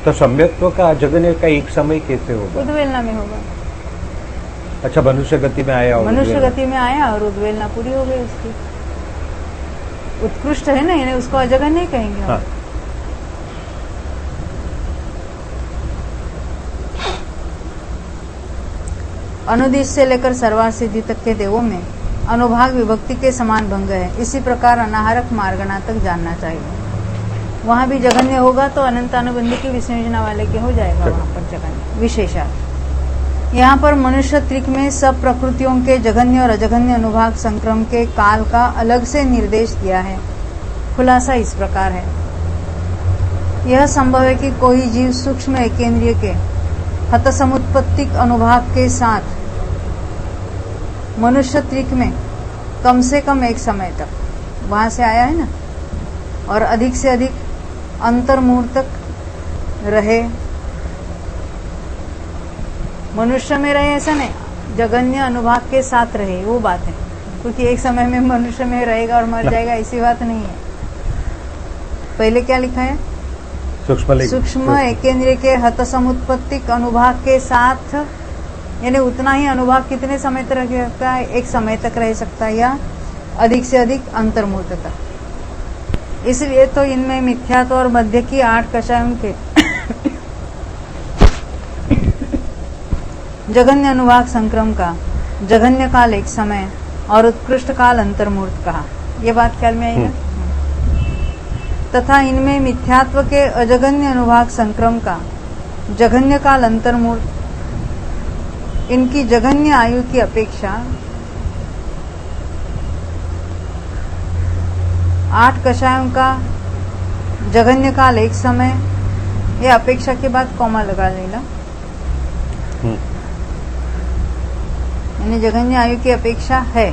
तो सम्यक्त्व का अजगन्य का एक समय कैसे होगा? उद्वेलना में होगा। अच्छा, मनुष्य गति में आया, मनुष्य गति में आया और उद्वेलना पूरी हो गई उसकी। उत्कृष्ट है ना, यानी उसको अजगन्य नहीं कहेंगे। हाँ। अनुदिश से लेकर सर्वार सिद्धि तक के देवों में अनुभाग विभक्ति के समान भंग है। इसी प्रकार अनाहरक मार्गणा तक जानना चाहिए। वहां भी जघन्य होगा तो अनंतानुबंधी की विसंयोजना वाले के हो जाएगा वहां पर जघन्य विशेषार्थ। यहाँ पर मनुष्य त्रिक में सब प्रकृतियों के जघन्य और अजघन्य अनुभाग संक्रम के काल का अलग से निर्देश दिया है। खुलासा इस प्रकार है। यह संभव है कि कोई जीव सूक्ष्म एकेंद्रिय के हतसमुत्पत्तिक अनुभाग के साथ मनुष्य त्रिक में कम से कम एक समय तक, वहां से आया है ना, और अधिक से अधिक अंतर्मूल तक रहे। मनुष्य में रहे ऐसा नहीं, जगन्य अनुभाग के साथ रहे, वो बात है। क्योंकि एक समय में मनुष्य में रहेगा और मर जाएगा ऐसी बात नहीं है। पहले क्या लिखा है? सूक्ष्म एकेंद्रिय के हतसमुत्पत्तिक अनुभाग के साथ, यानी उतना ही अनुभाग कितने समय तक रह सकता है? एक समय तक रह सकता है, या अधिक से अधिक अंतर्मूल तक। इसलिए तो इनमें मिथ्यात्व और मध्य की 8 कषायों के जघन्य अनुभाग संक्रम का जघन्य काल एक समय और उत्कृष्ट काल अंतर्मूर्त कहा। ये बात ख्याल में आई ना? तथा इनमें मिथ्यात्व के अजघन्य अनुभाग संक्रम का जघन्य काल अंतर्मूर्त, इनकी जघन्य आयु की अपेक्षा 8 कषायों का जघन्य काल एक समय, ये अपेक्षा के बाद कॉमा लगा लेना, यानी जघन्य आयु की अपेक्षा है।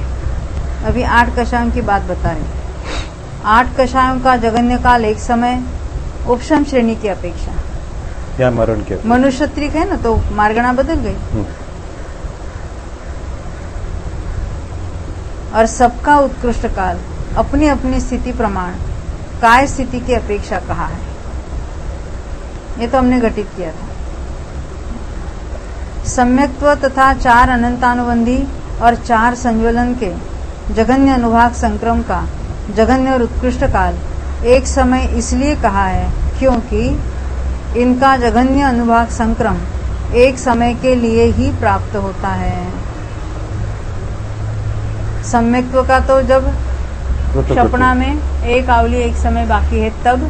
अभी 8 कषायों की बात बता रहे। 8 कषायों का जघन्य काल एक समय उपशम श्रेणी की अपेक्षा, या मरण के मनुष्य त्रिक है ना, तो मार्गणा बदल गई। और सबका उत्कृष्ट काल अपनी अपनी स्थिति प्रमाण काय स्थिति की अपेक्षा कहा है। ये तो हमने घटित किया था। सम्यक्त्व तथा 4 अनंतानुबंधी और 4 संज्वलन के जघन्य अनुभाग संक्रम का जघन्य और उत्कृष्ट काल एक समय इसलिए कहा है क्योंकि इनका जघन्य अनुभाग संक्रम एक समय के लिए ही प्राप्त होता है। सम्यक्त्व का तो जब क्षपणा में एक आवली एक समय बाकी है तब,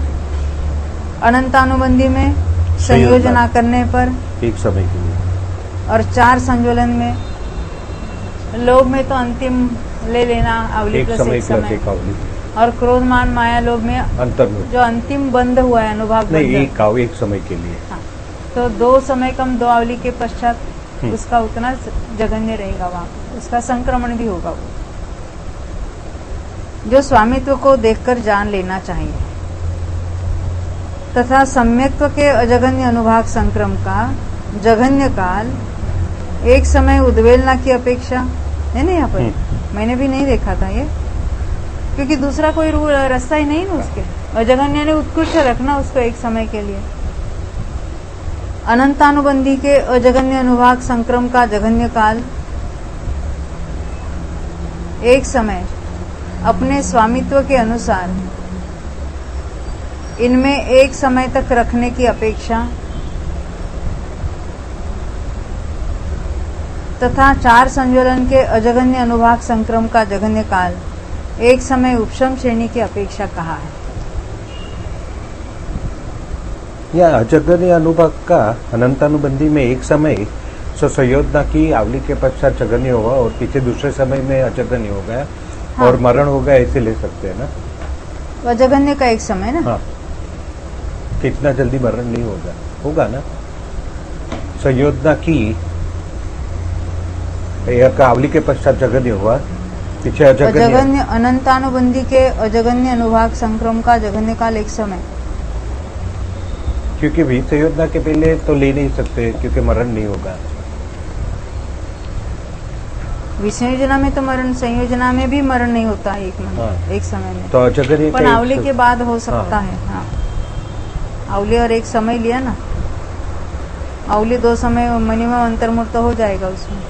अनंतानुबंधी में संयोजना करने पर एक समय के लिए, और 4 संज्वलन में, लोभ में तो अंतिम ले लेना आवली प्लस एक समय। और क्रोध मान माया लोभ में अंतर्मुख जो अंतिम बंद हुआ है अनुभाग नहीं, बंधन। एक समय के लिए। हाँ, तो 2 समय कम 2 आवली के पश्चात हम्म। उसका उतना जघन्य रहेगा, वहां उसका संक्रमण भी होगा। वो जो स्वामित्व को देखकर जान लेना चाहिए तथा सम्यक्त्व के अजघन्य अनुभाग संक्रम का जघन्य काल एक समय उद्वेलना की अपेक्षा है ना। यहाँ पर मैंने भी नहीं देखा था ये, क्योंकि दूसरा कोई रास्ता ही नहीं ना उसके। अजघन्य ने उत्कृष्ट रखना उसको एक समय के लिए। अनंतानुबंधी के अजघन्य अनुभाग संक्रम का जघन्य काल एक समय अपने स्वामित्व के अनुसार इनमें एक समय तक रखने की अपेक्षा तथा 4 संज्वलन के अजघन्य अनुभाग संक्रम का जघन्य काल एक समय उपशम श्रेणी की अपेक्षा कहा है। या अजगन्य अनुभाग का अनंतानुबंधी में एक समय संयोजना की आवली के पश्चात जघन्य होगा और पीछे दूसरे समय में अजगन्य हो गया। हाँ। और मरण होगा, ऐसे ले सकते हैं ना। अजगन्य का एक समय ना। हाँ, कितना जल्दी मरण नहीं होगा ना। संयोजना की एक आवली के पश्चात जघन्य हुआ, पीछे अजगन्य अनंतानुबंधी के अजगन्य अनुभाग संक्रम का जघन्य काल एक समय, क्योंकि भी संयोजना के पहले तो ले नहीं सकते क्योंकि मरण नहीं होगा। विसंयोजना में तो मरण, संयोजना में भी मरण नहीं होता है एक समय में। तो अजगन्य पर आवली के बाद हो सकता है। हाँ, आवली और एक समय लिया ना, आवली 2 समय मिनिमम अंतर्मुक्त हो जाएगा उसमें।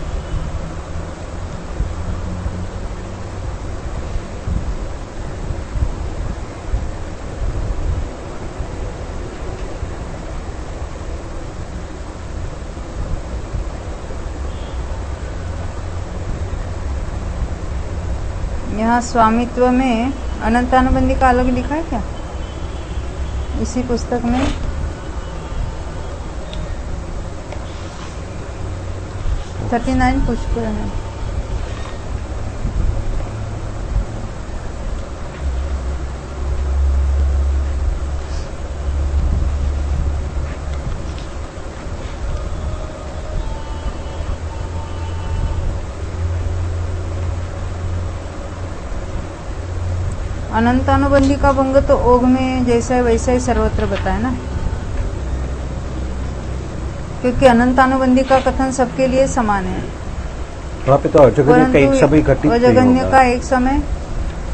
यहाँ स्वामित्व में अनंतानुबंधी का अलग लिखा है क्या इसी पुस्तक में? $39 पुष्प है। अनंतानुबंधी का भंग तो ओघ में जैसा है वैसा ही सर्वत्र बताया ना, क्योंकि अनंतानुबंधी का कथन सबके लिए समान है। वहाँ पे तो अजगन्य का एक समय घटित अजगन्य का एक समय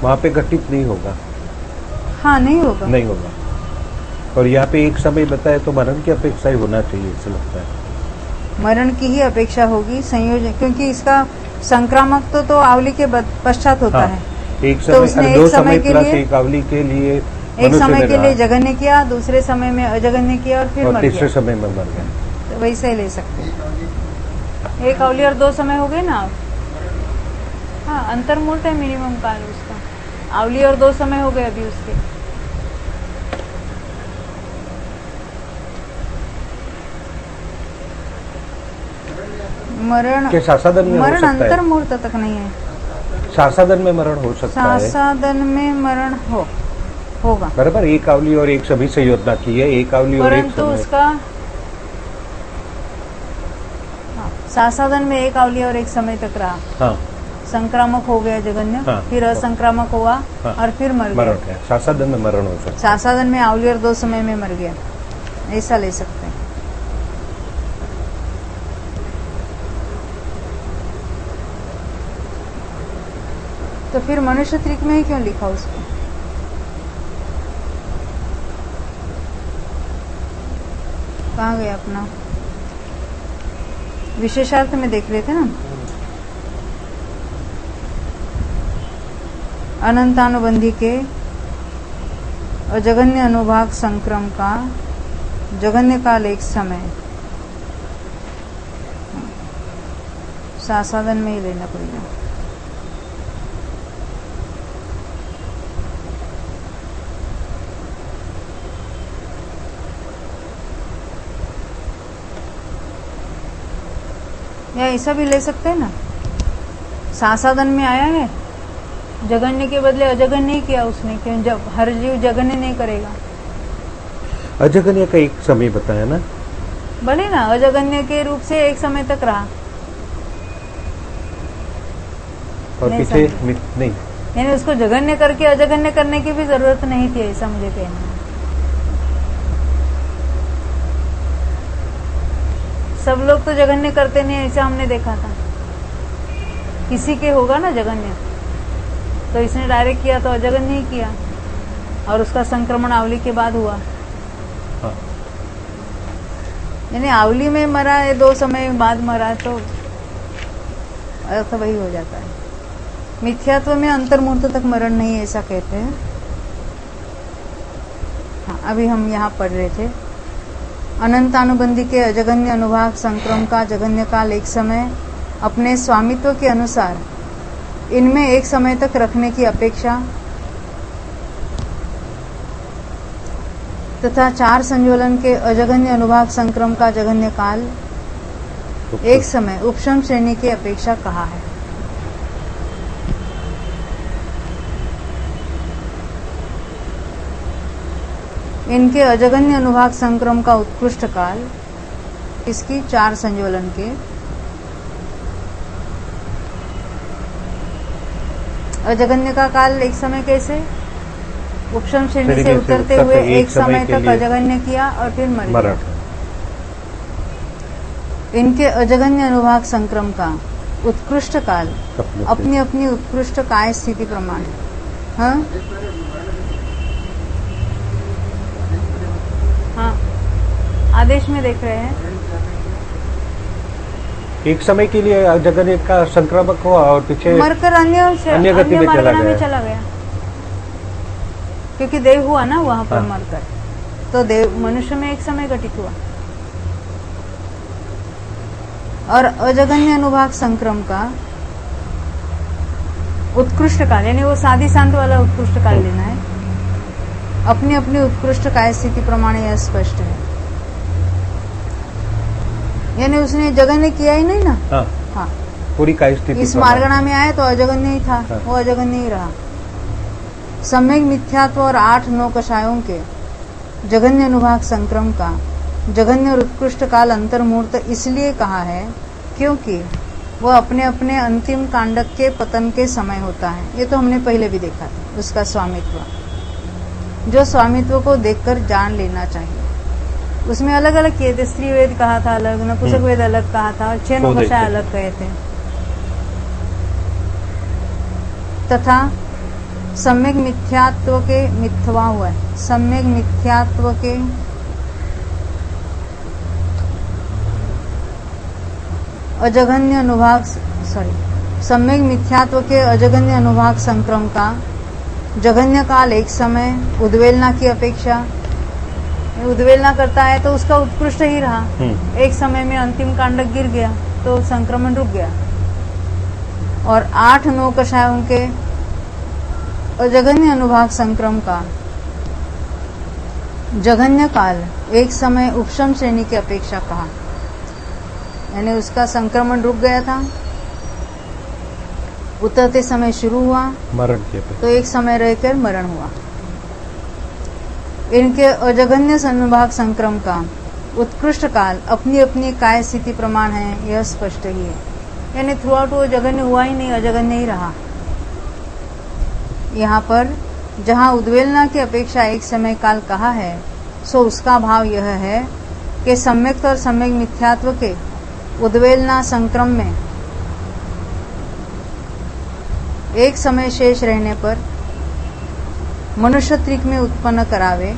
वहाँ पे घटित नहीं होगा। हाँ, नहीं होगा। और यहाँ पे एक समय बताया तो मरण की अपेक्षा ही होना चाहिए, ऐसा लगता है। मरण की ही अपेक्षा होगी संयोजन, क्योंकि इसका संक्रामक तो आवली के पश्चात होता हाँ। है। एक तो समय, उसने दो एक समय के लिए एक आवली के लिए एक समय के लिए जघन्य किया, दूसरे समय में अजगन्य किया और फिर मर गया। तीसरे समय में मर गया। तो वैसे ही ले सकते हैं। एक आवली और 2 समय हो गए ना। हाँ, अंतर्मूर्त है मिनिमम काल उसका। आवली और 2 समय हो गए अभी उसके। मरण के शासादन में मरण अंतर्मूर्त तक नहीं है। शासादन में मरण हो सकता है। शासादन में मरण होगा बराबर। एक आवली और एक सभी संयोजना की है, एक आवली और एक समय। परंतु उसका शासादन में एक आवली और एक समय तक रहा। हाँ। संक्रामक हो गया जघन्य। हाँ। फिर असंक्रामक हुआ। हाँ। और फिर मर गया। शासादन में मरण हो सकता है। शासादन में आवली और 2 समय में मर गया, ऐसा ले सकते हैं। तो फिर मनुष्य त्रिक में ही क्यों लिखा उसको? कहाँ गया अपना? विशेषार्थ में देख रहे थे ना। अनंतानुबंधी के अजगन्य अनुभाग संक्रम का जघन्य काल एक समय, शासादन में ही लेना पड़ेगा। या ऐसा भी ले सकते हैं ना, शासादन में आया है जगन्य के बदले अजगन्य ही किया उसने, क्यों? जब हर जीव जगन्य नहीं करेगा। अजगन्य का एक समय बताया ना, भले ना अजगन्य के रूप से एक समय तक रहा, और नहीं पीछे समझे। नहीं। यानी उसको जगन्य करके अजगन्य करने की भी जरूरत नहीं थी, ऐसा मुझे कहना है। सब लोग तो जगन्य करते नहीं, ऐसा हमने देखा था। किसी के होगा ना जगन्य, तो इसने डायरेक्ट किया तो अजगन्य ही किया, और उसका संक्रमण आवली के बाद हुआ। हाँ। यानी आवली में मरा है, 2 समय बाद मरा, तो अर्थ वही हो जाता है। मिथ्यात्व में अंतर्मुहूर्त तक मरण नहीं, ऐसा कहते हैं। हाँ, अभी हम यहाँ पढ़ रहे थे, अनंतानुबंधी के अजगन्य अनुभाग संक्रम का जगन्य काल एक समय अपने स्वामित्व के अनुसार इनमें एक समय तक रखने की अपेक्षा तथा 4 संज्वलन के अजगन्य अनुभाग संक्रम का जगन्य काल एक समय उपशम श्रेणी की अपेक्षा कहा है। इनके अजगन्य अनुभाग संक्रम का उत्कृष्ट काल, इसकी 4 संज्वलन के अजगन्य का काल एक समय कैसे? उपशम श्रेणी से उतरते हुए एक समय तक अजगन्य किया और फिर मर गया। इनके अजगन्य अनुभाग संक्रम का उत्कृष्ट काल अपनी अपनी उत्कृष्ट काय स्थिति प्रमाण। हाँ हाँ, आदेश में देख रहे हैं। एक समय के लिए अजगन्य का संक्रामक हुआ और पीछे मरकर अन्य गति में चला गया, क्योंकि देव हुआ ना वहां पर। हाँ। मरकर तो देव मनुष्य में एक समय घटित हुआ। और अजगन्य अनुभाग संक्रम का उत्कृष्ट काल, यानी वो साधी शांत वाला उत्कृष्ट काल लेना है। अपनी अपनी उत्कृष्ट काय स्थिति प्रमाण यह स्पष्ट है। यानी उसने जगन्य किया ही नहीं ना। हाँ। हाँ, पूरी काय स्थिति इस मार्गणा में आए तो अजगन्य ही था। हाँ। वो अजगन्य ही रहा। सम्यक मिथ्यात्व और 8-9 कषायों के जगन्य अनुभाग संक्रम का जगन्य और उत्कृष्ट काल अंतर्मुहूर्त इसलिए कहा है क्योंकि वह अपने अपने अंतिम कांडक के पतन के समय होता है। ये तो हमने पहले भी देखा था, उसका स्वामित्व, जो स्वामित्व को देखकर जान लेना चाहिए। उसमें अलग अलग किए थे, स्त्री वेद कहा था अलग, नपुंसक वेद अलग कहा था, और 6 कषाय अलग कहे थे। तथा सम्यक मिथ्यात्व के मिथ्वा हुआ है, सम्यक मिथ्यात्व के अजगन्य अनुभाग सम्यक मिथ्यात्व के अजगन्य अनुभाग संक्रम का जगन्य काल एक समय उद्वेलना की अपेक्षा, उद्वेलना करता है तो उसका उत्कृष्ट ही रहा। एक समय में अंतिम कांडक गिर गया तो संक्रमण रुक गया। और 8-9 कषायों के अजगन्य अनुभाग संक्रम का जगन्य काल एक समय उपशम श्रेणी की अपेक्षा कहा, यानी उसका संक्रमण रुक गया था, उतरते समय शुरू हुआ, मरण के तो एक समय रहकर मरण हुआ। इनके अजगन्य अनुभाग संक्रम का उत्कृष्ट काल अपनी अपनी काय स्थिति प्रमाण है, यह स्पष्ट ही है। यानी थ्रू आउट वो जगन्य हुआ ही नहीं, अजगन्य ही रहा। यहाँ पर जहाँ उद्वेलना की अपेक्षा एक समय काल कहा है, सो उसका भाव यह है कि सम्यक और सम्यक मिथ्यात्व के उद्वेलना संक्रम में एक समय शेष रहने पर मनुष्य त्रिक में उत्पन्न करावे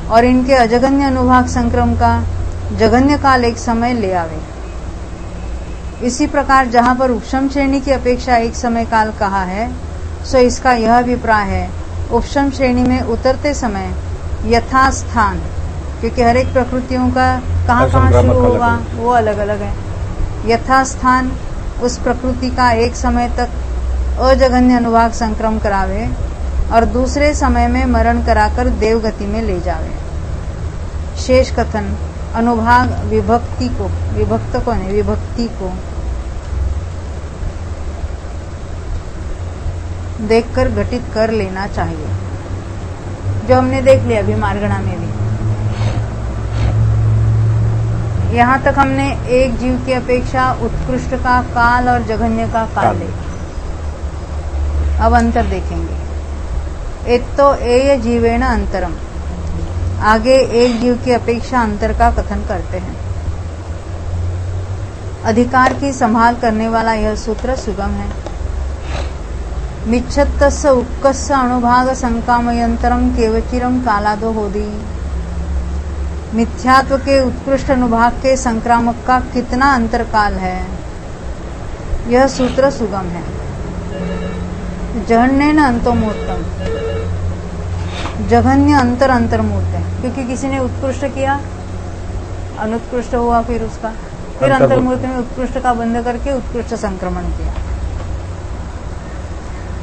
और इनके अजगन्य अनुभाग संक्रम का जगन्य काल एक समय ले आवे। इसी प्रकार जहाँ पर उपशम श्रेणी की अपेक्षा एक समय काल कहा है, सो इसका यह अभिप्राय है उपशम श्रेणी में उतरते समय यथास्थान, क्योंकि हर एक प्रकृतियों का कहाँ शुरू होगा वो अलग अलग है। यथास्थान उस प्रकृति का एक समय तक अजगन्य अनुभाग संक्रम करावे और दूसरे समय में मरण कराकर देवगति में ले जावे। शेष कथन अनुभाग विभक्ति को देखकर घटित कर लेना चाहिए, जो हमने देख लिया अभी मार्गणा में भी। यहाँ तक हमने एक जीव की अपेक्षा उत्कृष्ट का काल और जघन्य का काल देखा। अब अंतर देखेंगे। एक तो एय जीवेण अंतरम, आगे एक जीव की अपेक्षा अंतर का कथन करते हैं। अधिकार की संभाल करने वाला यह सूत्र सुगम है। मिच्छत्तस्य उक्कस्य अणुभाग संकामयंतरम केवचिरम कालादो होदी। मिथ्यात्व के उत्कृष्ट अनुभाग के संक्रामक का कितना अंतरकाल है, यह सूत्र सुगम है। जघन्येन अंतोमूर्तम, जघन्य अंतर अंतर्मूर्त है, क्योंकि किसी ने उत्कृष्ट किया, अनुत्कृष्ट हुआ, फिर उसका फिर अंतर्मूर्त में उत्कृष्ट का बंध करके उत्कृष्ट संक्रमण किया,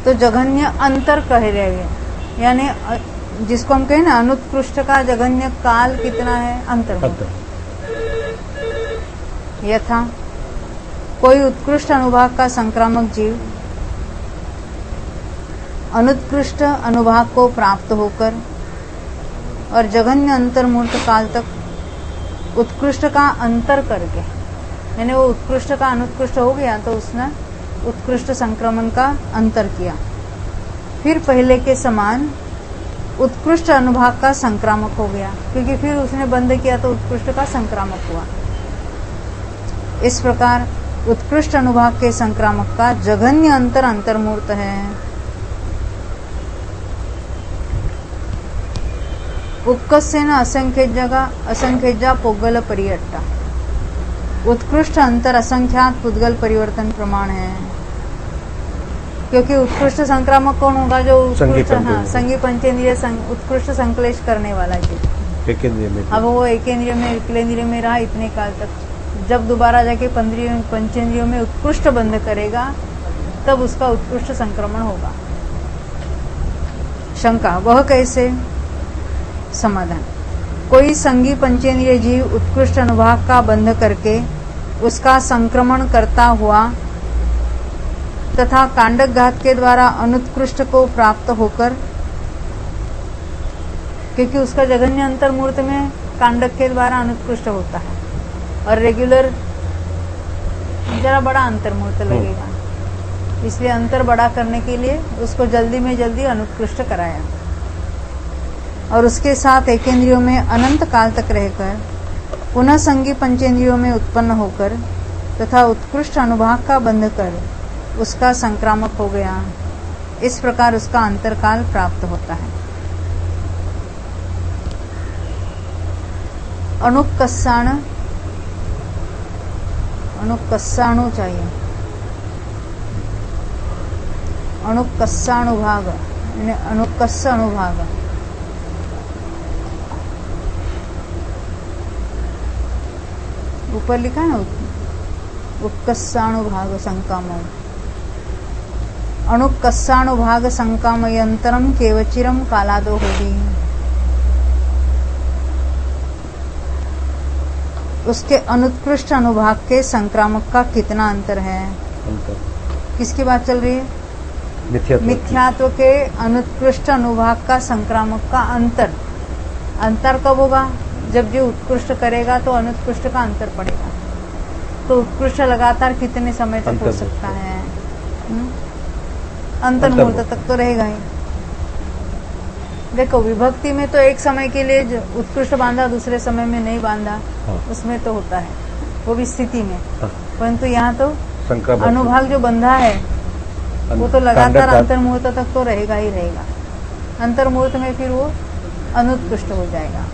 तो जघन्य अंतर कह रहे हैं। यानी जिसको हम कहें ना अनुत्कृष्ट का जघन्य काल कितना है, अंतर्मूर्त। यथा कोई उत्कृष्ट अनुभाग का संक्रामक जीव अनुत्कृष्ट अनुभाग को प्राप्त होकर और जघन्य अंतर्मूर्त काल तक उत्कृष्ट का अंतर करके, यानी वो उत्कृष्ट का अनुत्कृष्ट हो गया तो उसने उत्कृष्ट संक्रमण का अंतर किया, फिर पहले के समान उत्कृष्ट अनुभाग का संक्रामक हो गया, क्योंकि फिर उसने बंद किया तो उत्कृष्ट का संक्रामक हुआ। इस प्रकार उत्कृष्ट अनुभाग के संक्रामक का जघन्य अंतर अंतर्मूर्त है। उत्कर्षेण असंख्यजा पोगल परियट्टा, उत्कृष्ट अंतर असंख्यात पुद्गल परिवर्तन प्रमाण है। क्योंकि उत्कृष्ट संक्रामक कौन होगा, जो संगी पंचेंद्रिय उत्कृष्ट संकलेश करने वाला जीव। एकेंद्रिय में, अब वो एकेंद्रिय में विकलेंद्रिय में रहा इतने काल तक, जब दोबारा जाके पंचेंद्रियों में उत्कृष्ट बंध करेगा तब उसका उत्कृष्ट संक्रमण होगा। शंका, वह कैसे? समाधान, कोई संगी पंचेंद्रिय जीव उत्कृष्ट अनुभाग का बंध करके उसका संक्रमण करता हुआ तथा कांडक घात के द्वारा अनुत्कृष्ट को प्राप्त होकर, क्योंकि उसका जघन्य अंतर्मूर्त में कांडक के द्वारा अनुत्कृष्ट होता है और रेगुलर जरा बड़ा अंतर्मूर्त लगेगा, इसलिए अंतर बड़ा करने के लिए उसको जल्दी में जल्दी अनुत्कृष्ट कराया और उसके साथ एकेंद्रियों में अनंत काल तक रहकर पुनः संगी पंचेंद्रियों में उत्पन्न होकर तथा उत्कृष्ट अनुभाग का बंध कर उसका संक्रामक हो गया। इस प्रकार उसका अंतरकाल प्राप्त होता है। अनुकस्साणु चाहिए, अनुकस्साणुभाग, अनुकस्स अनुभाग। ऊपर लिखा है ना उत्कस्साणुभाग संकामो, अणुकस्साणुभाग संकामयंतरम केवचिरम कालादो होदी। उसके अनुत्कृष्ट अनुभाग के संक्रामक का कितना अंतर है? किसकी बात चल रही है? मिथ्यात्व के अनुत्कृष्ट अनुभाग का संक्रामक का अंतर। अंतर कब होगा? जब जो उत्कृष्ट करेगा तो अनुत्कृष्ट का अंतर पड़ेगा। तो उत्कृष्ट लगातार कितने समय तक हो सकता है? अंतर्मूर्त तक तो रहेगा ही। देखो विभक्ति में तो एक समय के लिए उत्कृष्ट बांधा, दूसरे समय में नहीं बांधा, उसमें तो होता है, वो भी स्थिति में। परंतु यहाँ तो अनुभाग जो बंधा है वो तो लगातार अंतर्मुहूर्त तक तो रहेगा ही रहेगा। अंतर्मुहूर्त में फिर वो अनुत्कृष्ट हो जाएगा।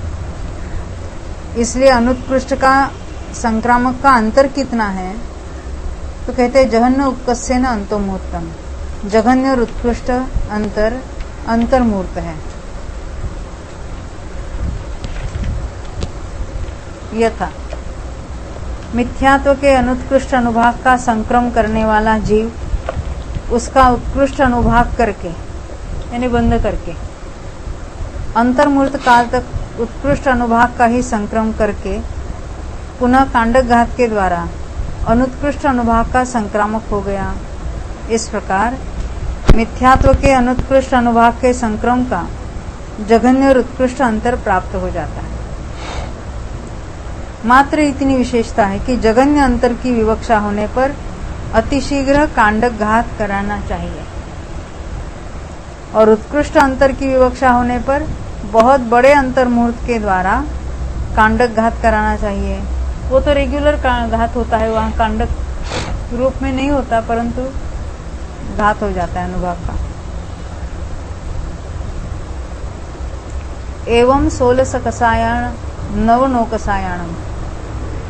इसलिए अनुत्कृष्ट का संक्रामक का अंतर कितना है? तो कहते हैं जघन्य उत्कर्षेण अंतोमूर्तम, जघन्य और उत्कृष्ट अंतर अंतर्मूर्त है। यथा मिथ्यात्व के अनुत्कृष्ट अनुभाग का संक्रम करने वाला जीव उसका उत्कृष्ट अनुभाग करके यानी बंद करके अंतर्मूर्त काल तक उत्कृष्ट अनुभाग का ही संक्रम करके पुनः कांडक घात के द्वारा अनुत्कृष्ट अनुभाग का संक्रामक हो गया। इस प्रकार मिथ्यात्व के अनुत्कृष्ट अनुभाग के संक्रम का जघन्य और उत्कृष्ट अंतर प्राप्त हो जाता है। मात्र इतनी विशेषता है कि जघन्य अंतर की विवक्षा होने पर अतिशीघ्र कांडक घात कराना चाहिए और उत्कृष्ट अंतर की विवक्षा होने पर बहुत बड़े अंतर मुहूर्त के द्वारा कांडक घात कराना चाहिए। वो तो रेगुलर घात होता है, वहाँ कांडक रूप में नहीं होता, परंतु घात हो जाता है अनुभाग का। एवं 16 कषायाण 9 नौकषायाणम,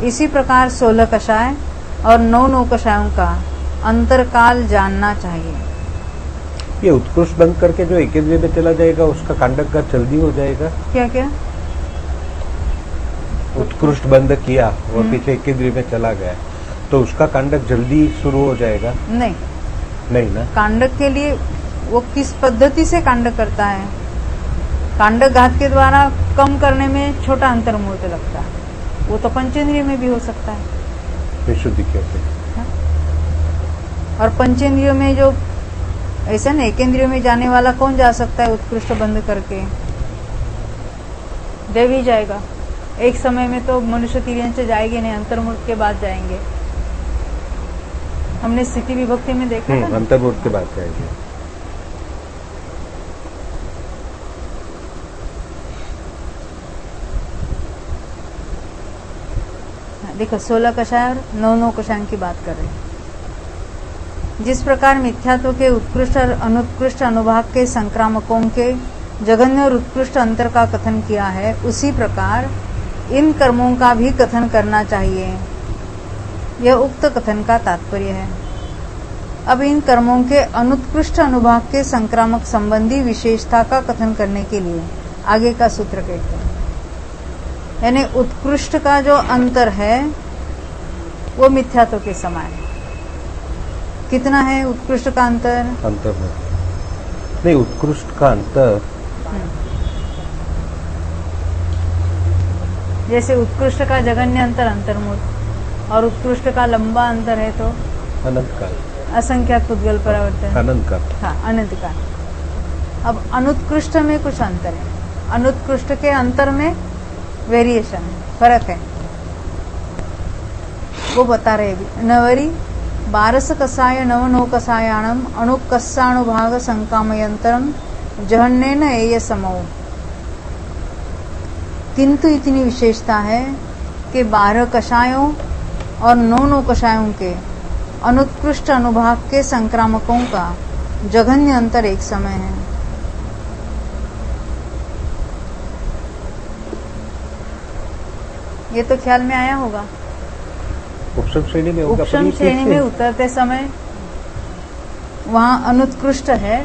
इसी प्रकार 16 कषाय और 9 कषायों का अंतरकाल जानना चाहिए। ये उत्कृष्ट बंद करके जो एकेंद्रिय में चला जाएगा उसका कांडक घात जल्दी हो जाएगा। क्या क्या उत्कृष्ट बंद किया और पीछे एकेंद्रिय में चला गया तो उसका कांडक जल्दी शुरू हो जाएगा? नहीं ना। कांडक के लिए वो किस पद्धति से कांडक करता है? कांडक घात के द्वारा कम करने में छोटा अंतर मुहूर्त लगता है, वो तो पंचेंद्रिय में भी हो सकता है विशुद्धि के होते। और पंचेंद्रियों में जो ऐसा ना एकेंद्रियों में जाने वाला कौन जा सकता है उत्कृष्ट बंद करके? देव ही जाएगा। एक समय में तो मनुष्य तिर्यंश जाएंगे नहीं, अंतर्मुहूर्त के बाद जाएंगे। हमने स्थिति विभक्ति में देखा था, अंतर्मुहूर्त के बाद जाएंगे। देखो 16 कषाय और 9 कषायों की बात कर रहे हैं। जिस प्रकार मिथ्यात्व के उत्कृष्ट और अनुत्कृष्ट अनुभाग के संक्रामकों के जघन्य और उत्कृष्ट अंतर का कथन किया है, उसी प्रकार इन कर्मों का भी कथन करना चाहिए। यह उक्त कथन का तात्पर्य है। अब इन कर्मों के अनुत्कृष्ट अनुभाग के संक्रामक संबंधी विशेषता का कथन करने के लिए आगे का सूत्र कहते हैं। यानी उत्कृष्ट का जो अंतर है वो मिथ्यात्व के समान है। कितना है उत्कृष्ट का अंतर? अंतर नहीं, उत्कृष्ट का अंतर जैसे उत्कृष्ट का जघन्य अंतर अंतर्मुहूर्त और उत्कृष्ट का लंबा अंतर है तो अनंत काल, असंख्यात पुद्गल परावर्तन, अनंत काल। हाँ, अनंत काल। अब अनुत्कृष्ट में कुछ अंतर है, अनुत्कृष्ट के अंतर में वेरिएशन है, फर्क है, वो बता रहे भी। नवरी 12 कषाय 9 कषायाणम अणुकस्साणुभाग संकामयंतरम जहन्नेन एय समो। किंतु इतनी विशेषता है कि 12 कषायों और 9 कषायों के अनुत्कृष्ट अनुभाग के संक्रामकों का जघन्य अंतर एक समय है। ये तो ख्याल में आया होगा। उपशम श्रेणी में होगा। उपशम श्रेणी में उतरते समय वहाँ अनुत्कृष्ट है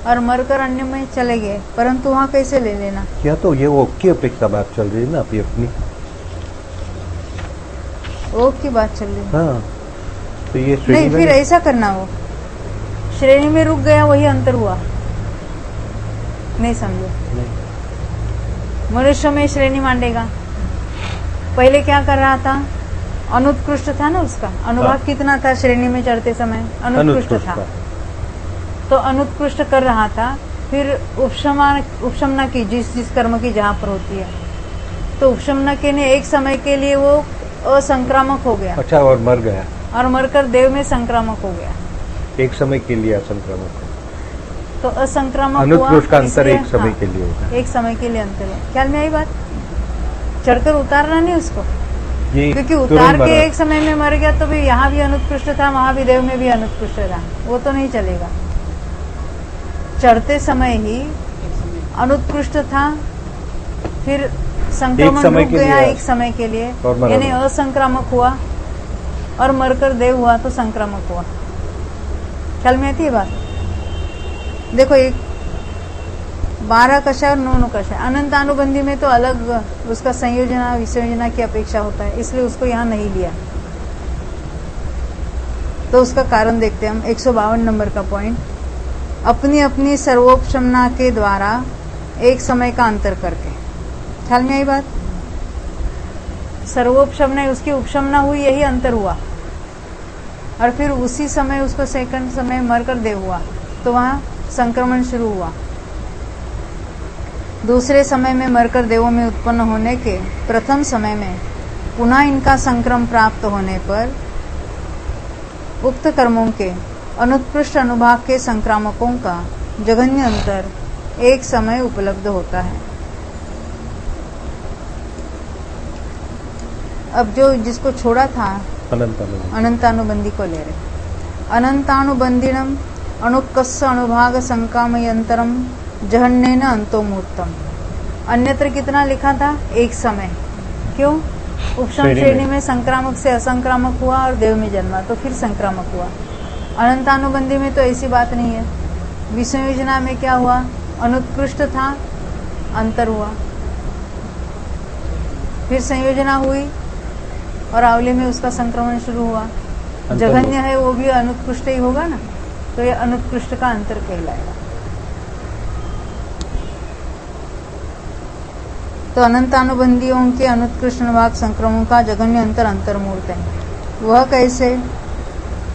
और मरकर अन्य में चले गए, परंतु वहाँ कैसे ले लेना? क्या तो ये वो की अपेक्षा बात चल रही है ना अभी अपनी? वो की बात चल रही है। हाँ, तो ये श्रेणी नहीं, फिर ऐसा करना, वो श्रेणी में रुक गया, वही अंतर हुआ। नहीं समझे? मनुष्य में श्रेणी मांडेगा। पहले क्या कर रहा था? अनुत्कृष्ट था ना उसका अनुभाग। हाँ। कितना था श्रेणी में चढ़ते समय? अनुत्कृष्ट था। तो अनुत्कृष्ट कर रहा था, फिर उपशमना की जिस कर्म की जहाँ पर होती है, तो उपशमना के ने एक समय के लिए वो असंक्रामक हो गया। अच्छा, और मर गया, और मरकर देव में संक्रामक हो गया। एक समय के लिए असंक्रामक, तो असंक्रामक हुआ। अनुत्कृष्ट का अंतर एक समय के लिए होगा। एक समय के लिए अंतर है। ख्याल में आई बात? चढ़कर उतारना नहीं उसको, क्योंकि उतार के एक समय में मर गया तो भी यहाँ भी अनुत्कृष्ट था, वहां भी देव में भी अनुत्कृष्ट था, वो तो नहीं चलेगा। चढ़ते समय ही अनुत्कृष्ट था, फिर संक्रमण रुक गया एक समय के लिए, यानी असंक्रामक हुआ, और मरकर देव हुआ तो संक्रामक हुआ। ख्याल में आती है बात? देखो, एक 12 कषाय और 9 कषाय, अनंत अनुबंधी में तो अलग उसका संयोजना विसंयोजना की अपेक्षा होता है, इसलिए उसको यहाँ नहीं लिया। तो उसका कारण देखते हैं हम। 152 नंबर का पॉइंट, अपनी अपनी सर्वोपशमना के द्वारा एक समय का अंतर करके। ख्याल में आई बात? सर्वोपशमना, उसकी उपशमना हुई, यही अंतर हुआ, और फिर उसी समय उसको सेकंड समय मरकर देह हुआ तो वहाँ संक्रमण शुरू हुआ। दूसरे समय में मरकर देवों में उत्पन्न होने के प्रथम समय में पुनः इनका संक्रम प्राप्त होने पर उक्त कर्मों के अनुत्कृष्ट अनुभाग के संक्रामकों का जघन्य अंतर एक समय उपलब्ध होता है। अब जो जिसको छोड़ा था अनंतानुबंधी को ले रहे। अनंतानुबंधिनम अणुकस्य अनुभाग संकामयंतरम जहन्नेन अंतो मूर्तम। अन्यत्र कितना लिखा था? एक समय। क्यों? उपशम श्रेणी में संक्रामक से असंक्रामक हुआ और देव में जन्मा तो फिर संक्रामक हुआ। अनंतानुबंधी में तो ऐसी बात नहीं है। विसंयोजना में क्या हुआ? अनुत्कृष्ट था, अंतर हुआ, फिर संयोजना हुई और आवली में उसका संक्रमण शुरू हुआ। जघन्य है वो भी अनुत्कृष्ट ही होगा ना, तो ये अनुत्कृष्ट का अंतर कहलाएगा। तो अनंतानुबंधियों के अनुत्कृष्ट अनुभाग संक्रमण का जघन्य अंतर अंतर्मूर्त है। वह कैसे?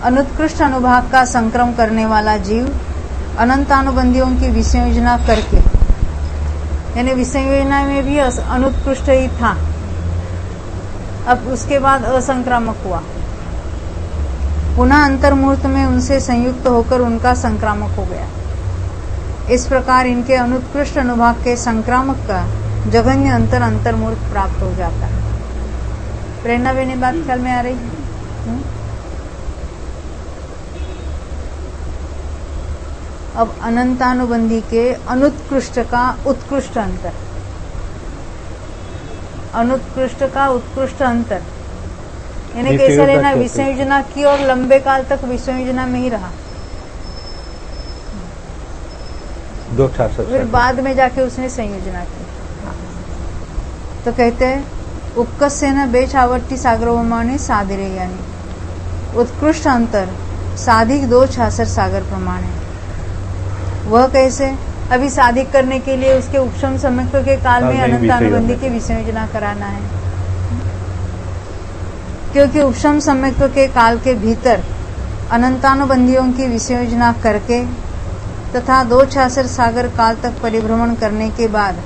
अनुत्कृष्ट अनुभाग का संक्रम करने वाला जीव अनंतानुबंधियों की विसंयोजना करके, यानी विसंयोजना में भी अनुत्कृष्ट ही था, अब उसके बाद असंक्रामक हुआ, पुनः अंतर्मूर्त में उनसे संयुक्त होकर उनका संक्रामक हो गया। इस प्रकार इनके अनुत्कृष्ट अनुभाग के संक्रामक का जघन्य अंतर अंतर्मूर्त प्राप्त हो जाता है। प्रेरणा बेनी बात ख्याल में आ रही है? अब अनंतानुबंधी के अनुत्कृष्ट का उत्कृष्ट अंतर, अनुत्कृष्ट का उत्कृष्ट अंतर, यानी कैसे लेना? विसंयोजना की और लंबे काल तक विसंयोजना में ही रहा, फिर बाद में जाके उसने संयोजना की। तो कहते हैं उपकस्येन बेचावर्ती सागरोमाने साधिरे, यानी उत्कृष्ट अंतर साधिक 2 छासर सागर प्रमाण है। वह कैसे? अभी साधिक करने के लिए उसके उपशम सम्यक्त्व के काल में अनंतानुबंधी की विसंयोजना कराना है, क्योंकि उपशम सम्यक्त्व के काल के भीतर अनंतानुबंधियों की विसंयोजना करके तथा 2 छासर सागर काल तक परिभ्रमण करने के बाद,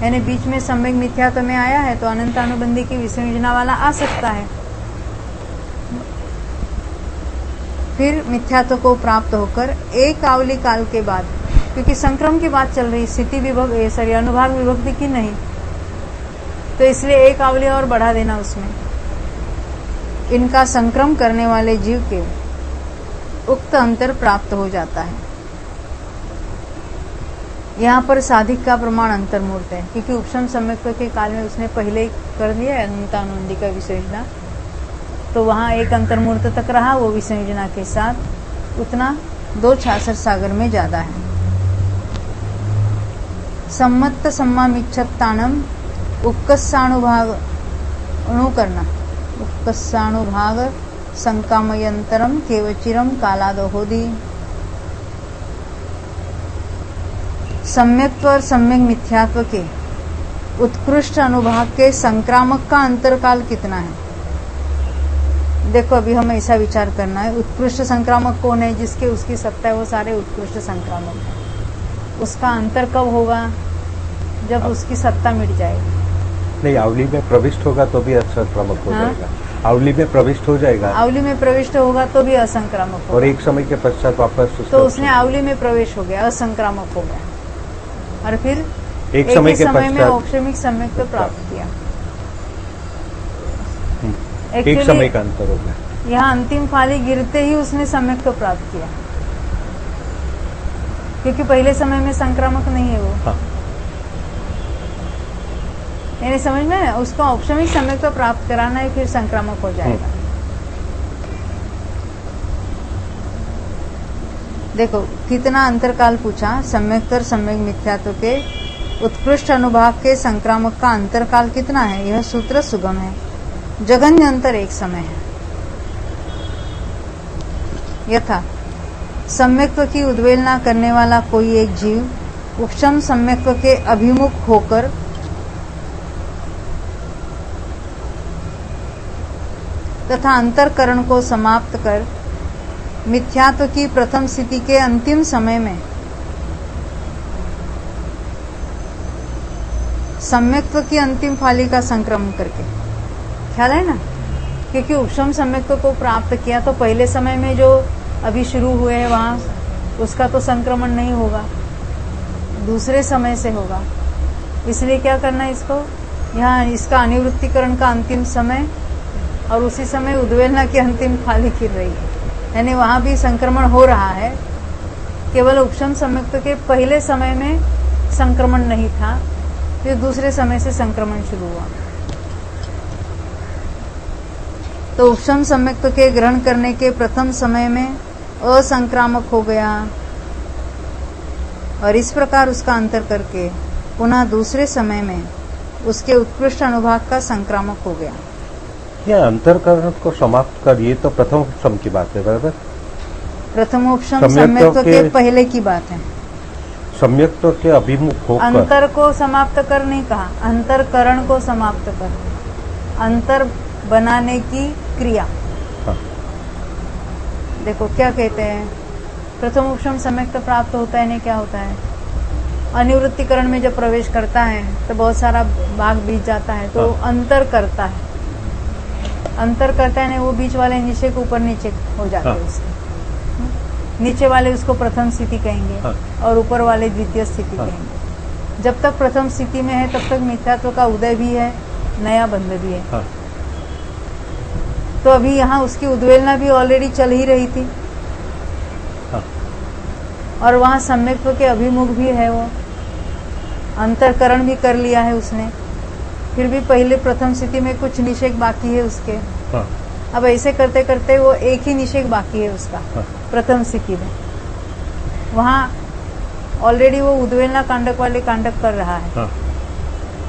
यानी बीच में सम्यक मिथ्यात्व में आया है तो अनंतानुबंधी की विसंयोजना वाला आ सकता है। फिर मिथ्यात्व को प्राप्त होकर एक आवली काल के बाद, क्योंकि संक्रम की बात चल रही, स्थिति विभक्ति अनुभाग विभक्ति की नहीं, तो इसलिए एक आवली और बढ़ा देना उसमें। इनका संक्रम करने वाले जीव के उक्त अंतर प्राप्त हो जाता है। यहाँ पर साधिक का प्रमाण अंतर्मूर्त है, क्योंकि उपशम सम्यक्त्व के काल में उसने पहले ही कर दिया अनंतानुबंधी का विसंयोजना, तो वहाँ एक अंतर्मूर्त तक रहा, वो विसंयोजना के साथ उतना 2 छासर सागर में ज्यादा है। सम्मत सम्मामिच्छत्तानम उपकस्सानुभाग अणुकरना उपकस्सानुभाग संकामयंतरम केवचिरम कालादहोदी। सम्यक्त्व और सम्यक मिथ्यात्व के उत्कृष्ट अनुभाग के संक्रामक का अंतरकाल कितना है? देखो अभी हमें ऐसा विचार करना है, उत्कृष्ट संक्रामक कौन है? जिसके उसकी सत्ता है वो सारे उत्कृष्ट संक्रामक हैं। उसका अंतर कब होगा? जब उसकी सत्ता मिट जाएगी। नहीं, आवली में प्रविष्ट होगा तो भी असंक्रामक हो जाएगा। आवली में प्रविष्ट हो जाएगा, आवली में प्रविष्ट होगा तो भी असंक्रामक होगा, और एक समय के पश्चात वापस तो उसने आवली में प्रवेश हो गया, असंक्रामक हो गया, और फिर एक समय के में औक्षमिक सम्यक्त्व प्राप्त किया। एक समय का अंतर हो गया। यहाँ अंतिम फाली गिरते ही उसने सम्यक्त्व प्राप्त किया, क्योंकि पहले समय में संक्रामक नहीं है वो। हाँ। यानी समझ में, उसको औक्षमिक सम्यक्त्व प्राप्त कराना है, फिर संक्रामक हो जाएगा। देखो कितना अंतरकाल पूछा। सम्यक्त्व और सम्यक मिथ्यात्व के उत्कृष्ट अनुभाग के संक्रामक का अंतरकाल कितना है? यह सूत्र सुगम है। जघन्य अंतर एक समय है। यथा सम्यक्त्व की उद्वेलना करने वाला कोई एक जीव उपशम सम्यक्त्व के अभिमुख होकर तथा अंतरकरण को समाप्त कर मिथ्यात्व की प्रथम स्थिति के अंतिम समय में सम्यक्त्व की अंतिम फाली का संक्रमण करके, ख्याल है ना, क्योंकि उपशम सम्यक्त्व को प्राप्त किया तो पहले समय में जो अभी शुरू हुए हैं वहां उसका तो संक्रमण नहीं होगा, दूसरे समय से होगा। इसलिए क्या करना है इसको, यहाँ इसका अनिवृत्तिकरण का अंतिम समय और उसी समय उद्वेलना की अंतिम फाली गिर रही है, यानी वहां भी संक्रमण हो रहा है। केवल उपशम सम्यक्त्व के पहले समय में संक्रमण नहीं था, फिर दूसरे समय से संक्रमण शुरू हुआ। तो उपशम सम्यक्त्व के ग्रहण करने के प्रथम समय में असंक्रामक हो गया और इस प्रकार उसका अंतर करके पुनः दूसरे समय में उसके उत्कृष्ट अनुभाग का संक्रामक हो गया। यह अंतरकरण को समाप्त कर, ये तो प्रथम उपशम की बात है, बराबर। प्रथमोपशम सम्यक्त्व के पहले की बात है। सम्यक्त्व के अभिमुख होकर अंतर को समाप्त कर नहीं कहा, अंतरकरण को समाप्त कर, अंतर बनाने की क्रिया। हाँ। देखो क्या कहते हैं, प्रथम उपशम सम्यक्त्व प्राप्त होता है नहीं, क्या होता है, अनिवृत्तिकरण में जब प्रवेश करता है तो बहुत सारा भाग बीत जाता है, तो हाँ। अंतर करता है, अंतर करता है नहीं, वो बीच वाले नीचे के ऊपर नीचे हो जाते हैं। हाँ। उसके नीचे वाले उसको प्रथम स्थिति कहेंगे। हाँ। और ऊपर वाले द्वितीय स्थिति हाँ। कहेंगे। जब तक प्रथम स्थिति में है तब तक मिथ्यात्व का उदय भी है, नया बंध भी है। हाँ। तो अभी यहाँ उसकी उद्वेलना भी ऑलरेडी चल ही रही थी। हाँ। और वहाँ सम्यक्त्व के अभिमुख भी है, वो अंतरकरण भी कर लिया है उसने, फिर भी पहले प्रथम स्थिति में कुछ निषेध बाकी है उसके। हाँ। अब ऐसे करते करते वो एक ही निषेध बाकी है उसका। हाँ। प्रथम स्थिति में वहाँ ऑलरेडी वो उद्वेलना कांडक वाले कांडक कर रहा है। हाँ।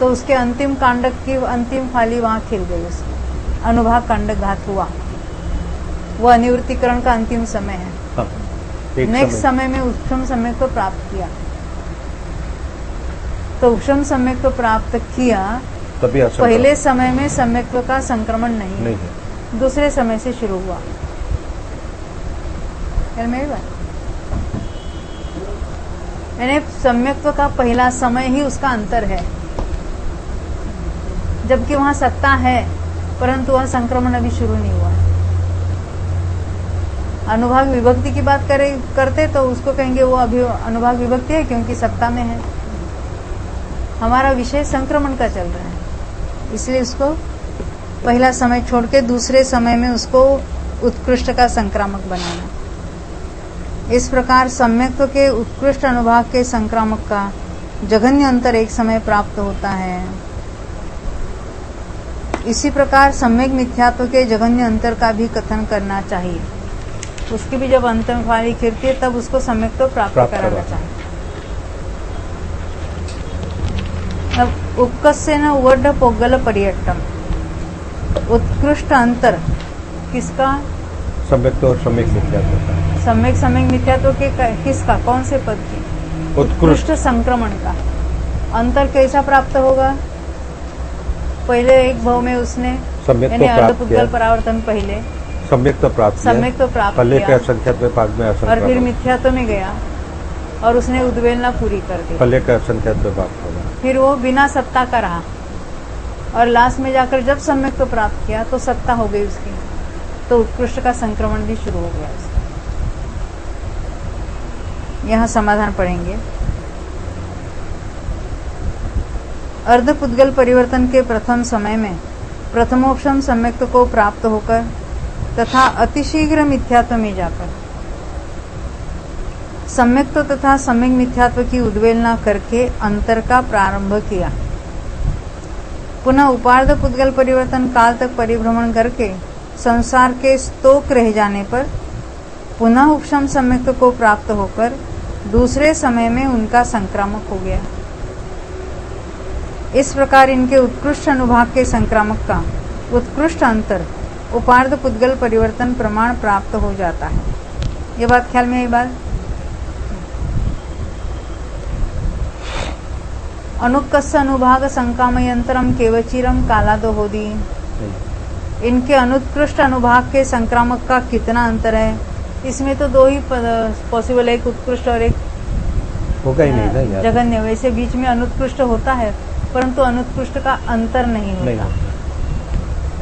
तो उसके अंतिम कांडक की अंतिम फाली वहाँ खिल गई, उसकी अनुभाग कांडक घात हुआ। वो अनिवृत्तिकरण का अंतिम समय है। हाँ। नेक्स्ट समय में उपशम सम्यक्त्व को प्राप्त किया। तो उपशम सम्यक्त्व को प्राप्त किया, तभी पहले समय में सम्यक्त्व का संक्रमण नहीं है, दूसरे समय से शुरू हुआ। मेरी बात, यानी सम्यक्त्व का पहला समय ही उसका अंतर है, जबकि वहां सत्ता है परंतु वह संक्रमण अभी शुरू नहीं हुआ है। अनुभाग विभक्ति की बात करते तो उसको कहेंगे वो अभी अनुभाग विभक्ति है क्योंकि सत्ता में है। हमारा विषय संक्रमण का चल रहा है, इसलिए उसको पहला समय छोड़ के दूसरे समय में उसको उत्कृष्ट का संक्रामक बनाना। इस प्रकार सम्यक्त्व के उत्कृष्ट अनुभाग के संक्रामक का जघन्य अंतर एक समय प्राप्त होता है। इसी प्रकार सम्यक मिथ्यात्व के जघन्य अंतर का भी कथन करना चाहिए। उसकी भी जब अंतिम फाली खिरती है तब उसको सम्यक्त्व प्राप्त कराना चाहिए। अब उपकस्य न उवर्ड पोगल पर्यटम, उत्कृष्ट अंतर किसका, सम्यक्त्व और सम्यक मिथ्यात्व का। सम्यक सम्यक मिथ्यात्व के किसका, कौन से पद की, उत्कृष्ट संक्रमण का अंतर कैसा प्राप्त होगा। पहले एक भाव में उसने यानी अर्धपुद्गल परावर्तन पहले सम्यक्त्व प्राप्त पहले के असंख्यात्व भाग में और फिर मिथ्यात्व में गया और उसने उद्वेलना पूरी कर दी। पहले का असंख्यात्व भाग होगा, फिर वो बिना सत्ता का रहा और लास्ट में जाकर जब सम्यक्त्व प्राप्त किया तो सत्ता हो गई उसकी, तो उत्कृष्ट का संक्रमण भी शुरू हो गया उसका। यहाँ समाधान पढ़ेंगे। अर्धपुद्गल परिवर्तन के प्रथम समय में प्रथमोपशम सम्यक्त्व को प्राप्त होकर तथा अतिशीघ्र मिथ्यात्व में जाकर सम्यक्त्व तथा सम्यक मिथ्यात्व की उद्वेलना करके अंतर का प्रारंभ किया। पुनः उपार्ध पुद्गल परिवर्तन काल तक परिभ्रमण करके संसार के स्तोक रह जाने पर पुनः उपशम सम्यक्त्व को प्राप्त होकर दूसरे समय में उनका संक्रामक हो गया। इस प्रकार इनके उत्कृष्ट अनुभाग के संक्रामक का उत्कृष्ट अंतर उपार्ध पुद्गल परिवर्तन प्रमाण प्राप्त हो जाता है। ये बात ख्याल में, ये बात अनुत्कस्य अनुभाग संकामयंतरम केवचिरम कालादो होदी। इनके अनुत्कृष्ट अनुभाग के संक्रामक का कितना अंतर है इसमें तो दो ही पॉसिबल, एक उत्कृष्ट और एक होगा ही नहीं ना यार। जघन्य। वैसे बीच में अनुत्कृष्ट होता है, परंतु अनुत्कृष्ट का अंतर नहीं होता।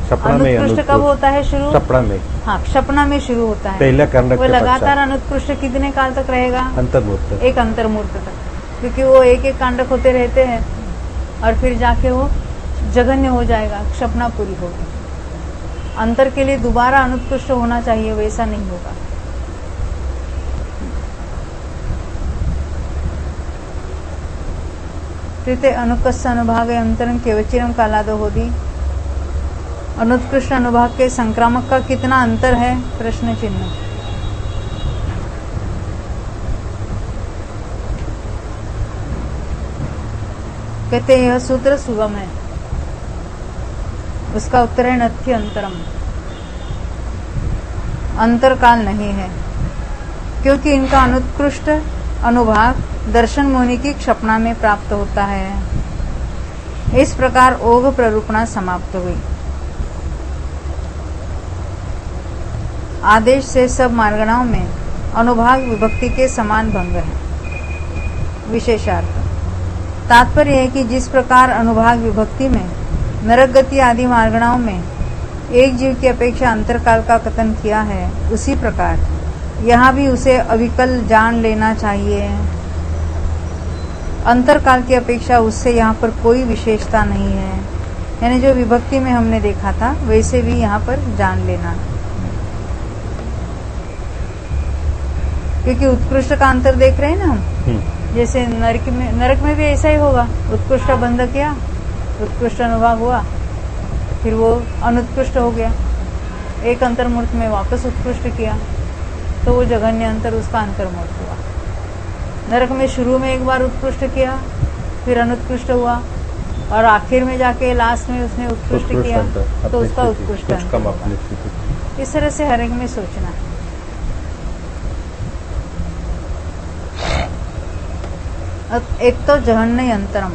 सपना में अनुत्कृष्ट कब होता है शुरू? सपना में। हाँ, क्षपना में शुरू होता है। पहले कांड वो लगातार अनुत्कृष्ट कितने काल तक रहेगा? अंतर्मुहूर्त, एक अंतर्मुहूर्त तक, क्योंकि वो एक एक कांडक होते रहते हैं और फिर जाके वो जघन्य हो जाएगा, क्षपना पूरी होगी। अंतर के लिए दोबारा अनुत्कृष्ट होना चाहिए, वैसा नहीं होगा। तृतीय अनुत्कृष्ट अनुभाग अंतरम केवचिरम कालादो होदी। अनुत्कृष्ट अनुभाग के संक्रामक का कितना अंतर है? प्रश्न चिन्ह। कहते यह सूत्र सुगम है। उसका उत्तर है नथ्य अंतरम, अंतरकाल नहीं है, क्योंकि इनका अनुत्कृष्ट अनुभाग दर्शन मुनि की क्षपना में प्राप्त होता है। इस प्रकार ओघ प्ररूपणा समाप्त हुई। आदेश से सब मार्गणाओं में अनुभाग विभक्ति के समान भंग है। विशेषार्थ तात्पर्य है कि जिस प्रकार अनुभाग विभक्ति में नरक गति आदि मार्गणाओं में एक जीव की अपेक्षा अंतरकाल का कथन किया है, उसी प्रकार यहाँ भी उसे अविकल जान लेना चाहिए। अंतरकाल की अपेक्षा उससे यहाँ पर कोई विशेषता नहीं है, यानी जो विभक्ति में हमने देखा था वैसे भी यहाँ पर जान लेना, क्योंकि उत्कृष्ट का अंतर देख रहे हैं ना हम। जैसे नरक में भी ऐसा ही होगा। उत्कृष्ट बंध किया, उत्कृष्ट अनुभाग हुआ, फिर वो अनुत्कृष्ट हो गया, एक अंतर्मूर्त में वापस उत्कृष्ट किया, तो वो जघन्य अंतर उसका अंतर्मूर्त हुआ। नरक में शुरू में एक बार उत्कृष्ट किया, फिर अनुत्कृष्ट हुआ, और आखिर में जाके लास्ट में उसने उत्कृष्ट किया, तो उसका उत्कृष्ट अंतर। इस तरह से हर एक में सोचना है। एक तो जघन्य अंतरम,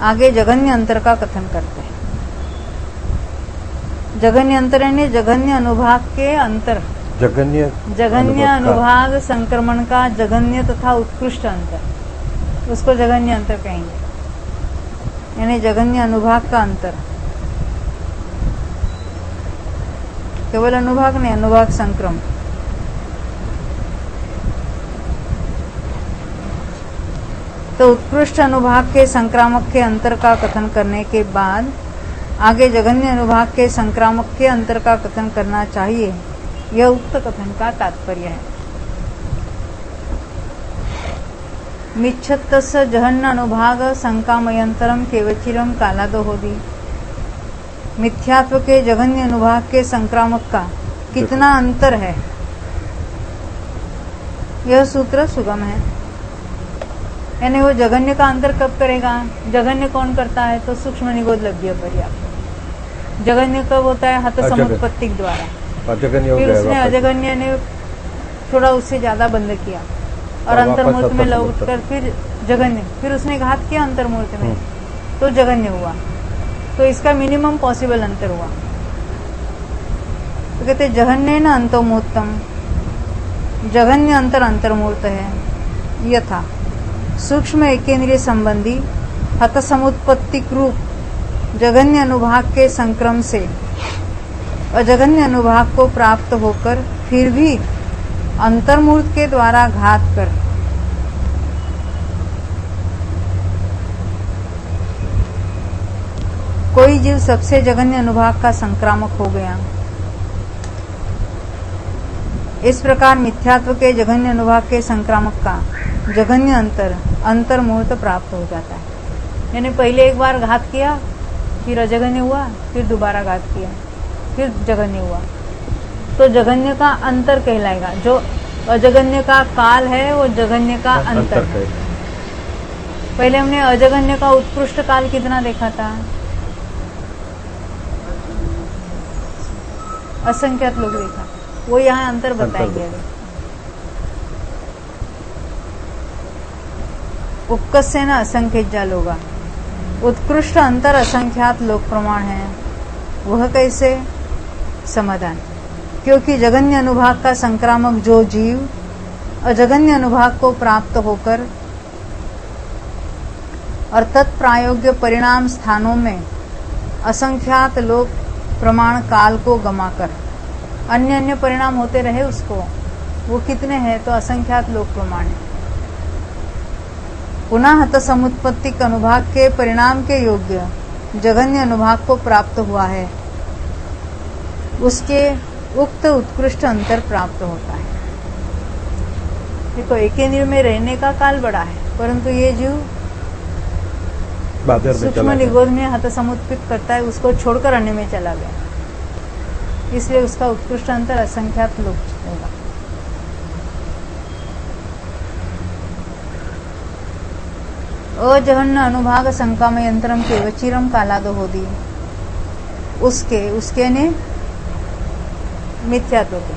आगे जघन्य अंतर का कथन करते हैं। जघन्य अंतर यानी जघन्य अनुभाग के अंतर, जघन्य अनुभाग संक्रमण का जघन्य तथा उत्कृष्ट अंतर, उसको जघन्य अंतर कहेंगे, यानी जघन्य अनुभाग का अंतर। केवल अनुभाग नहीं, अनुभाग संक्रमण। तो उत्कृष्ट अनुभाग के संक्रामक के अंतर का कथन करने के बाद आगे जघन्य अनुभाग के संक्रामक के अंतर का कथन करना चाहिए, यह उक्त कथन का तात्पर्य है। मिच्छत्तस जघन्य अनुभाग संकामयंतरम केवचिरम कालादो होदी। मिथ्यात्व के जघन्य अनुभाग के संक्रामक का कितना अंतर है, यह सूत्र सुगम है। यानी वो जघन्य का अंतर कब करेगा? जघन्य कौन करता है? तो सूक्ष्म निगोद लभ्य पर्याप्त। जघन्य कब होता है? हत समुत्पत्ति द्वारा। फिर उसने अजघन्य ने थोड़ा उससे ज्यादा बंद किया और अंतर्मूर्त में लौट कर फिर जघन्य, फिर उसने घात किया अंतर्मूर्त में, तो जघन्य हुआ। तो इसका मिनिमम पॉसिबल अंतर हुआ। तो कहते जघन्य न अंतोमुत्तम, जघन्य अंतर अंतर्मूर्त है। यथा सूक्ष्म एकेंद्रिय संबंधी हत समुत्पत्तिक रूप जघन्य अनुभाग के संक्रम से अजघन्य अनुभाग को प्राप्त होकर फिर भी अंतर्मूर्त के द्वारा घात कर कोई जीव सबसे जघन्य अनुभाग का संक्रामक हो गया। इस प्रकार मिथ्यात्व के जघन्य अनुभाग के संक्रामक का जघन्य अंतर्मुहूर्त प्राप्त हो जाता है। यानी पहले एक बार घात किया, फिर अजघन्य हुआ, फिर दोबारा घात किया, फिर जघन्य हुआ, तो जघन्य का अंतर कहलाएगा। जो अजघन्य का काल है वो जघन्य का अंतर है। पहले हमने अजघन्य का उत्कृष्ट काल कितना देखा था? असंख्यात लोग देखा, वो यहाँ अंतर बताएंगे। उपकस्य न असंख्य जाल होगा। उत्कृष्ट अंतर असंख्यात लोक प्रमाण है। वह कैसे? समाधान क्योंकि जगन्य अनुभाग का संक्रामक जो जीव अजगन्य अनुभाग को प्राप्त होकर और तत्प्रायोग्य परिणाम स्थानों में असंख्यात लोक प्रमाण काल को गमाकर अन्य अन्य परिणाम होते रहे उसको, वो कितने हैं तो असंख्यात लोक प्रमाण है। पुनः हत समुत्पत्तिक अनुभाग के परिणाम के योग्य जगन्य अनुभाग को प्राप्त हुआ है, उसके उक्त उत्कृष्ट अंतर प्राप्त होता है। देखो एक इंद्रिय में रहने का काल बड़ा है, परंतु ये जीव सूक्ष्म निगोद में हत समुत्पित करता है, उसको छोड़कर अन्य में चला गया, इसलिए उसका उत्कृष्ट अंतर असंख्यात लोक होगा। अजहन्न अनुभाग संकाम यंत्रम के वचिरम कालादो होदी, उसके ने मिथ्यात्व के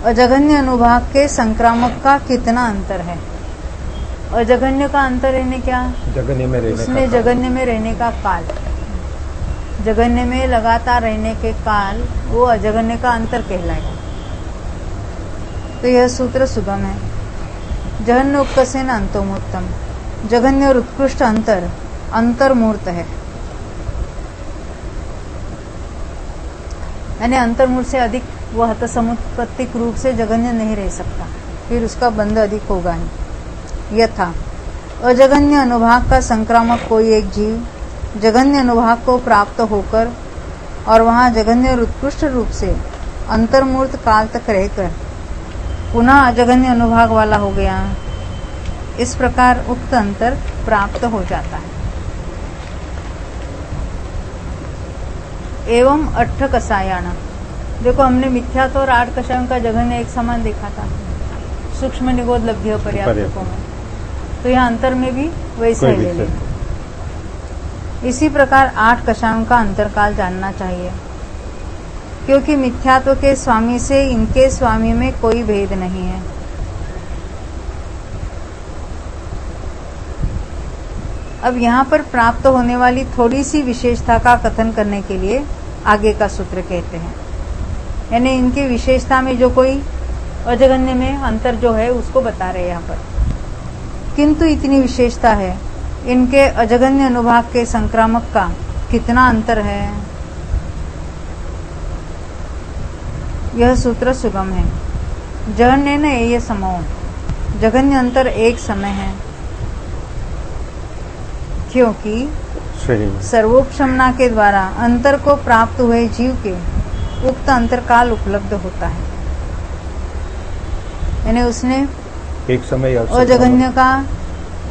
अजगन्य अनुभाग के संक्रामक का कितना अंतर है। अजगन्य का अंतर रहने क्या, जगन्य में रहने उसमें जगन्य में रहने का काल, जगन्य में लगातार रहने के काल, वो अजगन्य का अंतर कहलाएगा। तो यह सूत्र सुगम है। जहन्य उपकसेन अंतोमूर्तम, जगन्य और उत्कृष्ट अंतर अंतर्मूर्त है, यानी अंतर्मूर्त से अधिक वह हत समुत्पत्तिक रूप से जगन्य नहीं रह सकता, फिर उसका बंध अधिक होगा ही। यथा अजगन्य अनुभाग का संक्रामक कोई एक जीव जगन्य अनुभाग को प्राप्त होकर और वहां जगन्य और उत्कृष्ट रूप से अंतर्मूर्त काल तक रहकर पुनः अजगन्य अनुभाग वाला हो गया, इस प्रकार उक्त अंतर प्राप्त हो जाता है। एवं 8 कसायान, देखो हमने मिथ्यात्व और 8 कषायों का जगन्य एक समान देखा था सूक्ष्म निगोद लब्ध्य पर्याप्तकों में, तो यहाँ अंतर में भी वैसा ही ले लेना। इसी प्रकार 8 कषायों का अंतरकाल जानना चाहिए, क्योंकि मिथ्यात्व के स्वामी से इनके स्वामी में कोई भेद नहीं है। अब यहाँ पर प्राप्त होने वाली थोड़ी सी विशेषता का कथन करने के लिए आगे का सूत्र कहते हैं, यानी इनकी विशेषता में जो कोई अजगन्य में अंतर जो है उसको बता रहे हैं यहाँ पर। किंतु इतनी विशेषता है, इनके अजगन्य अनुभाग के संक्रामक का कितना अंतर है, यह सूत्र सुगम है। जहन्य न ये समो, जगन्य अंतर एक समय है, क्योंकि सर्वोपशमना के द्वारा अंतर को प्राप्त हुए जीव के उक्त अंतरकाल उपलब्ध होता है, यानी उसने एक समय अजगन्य का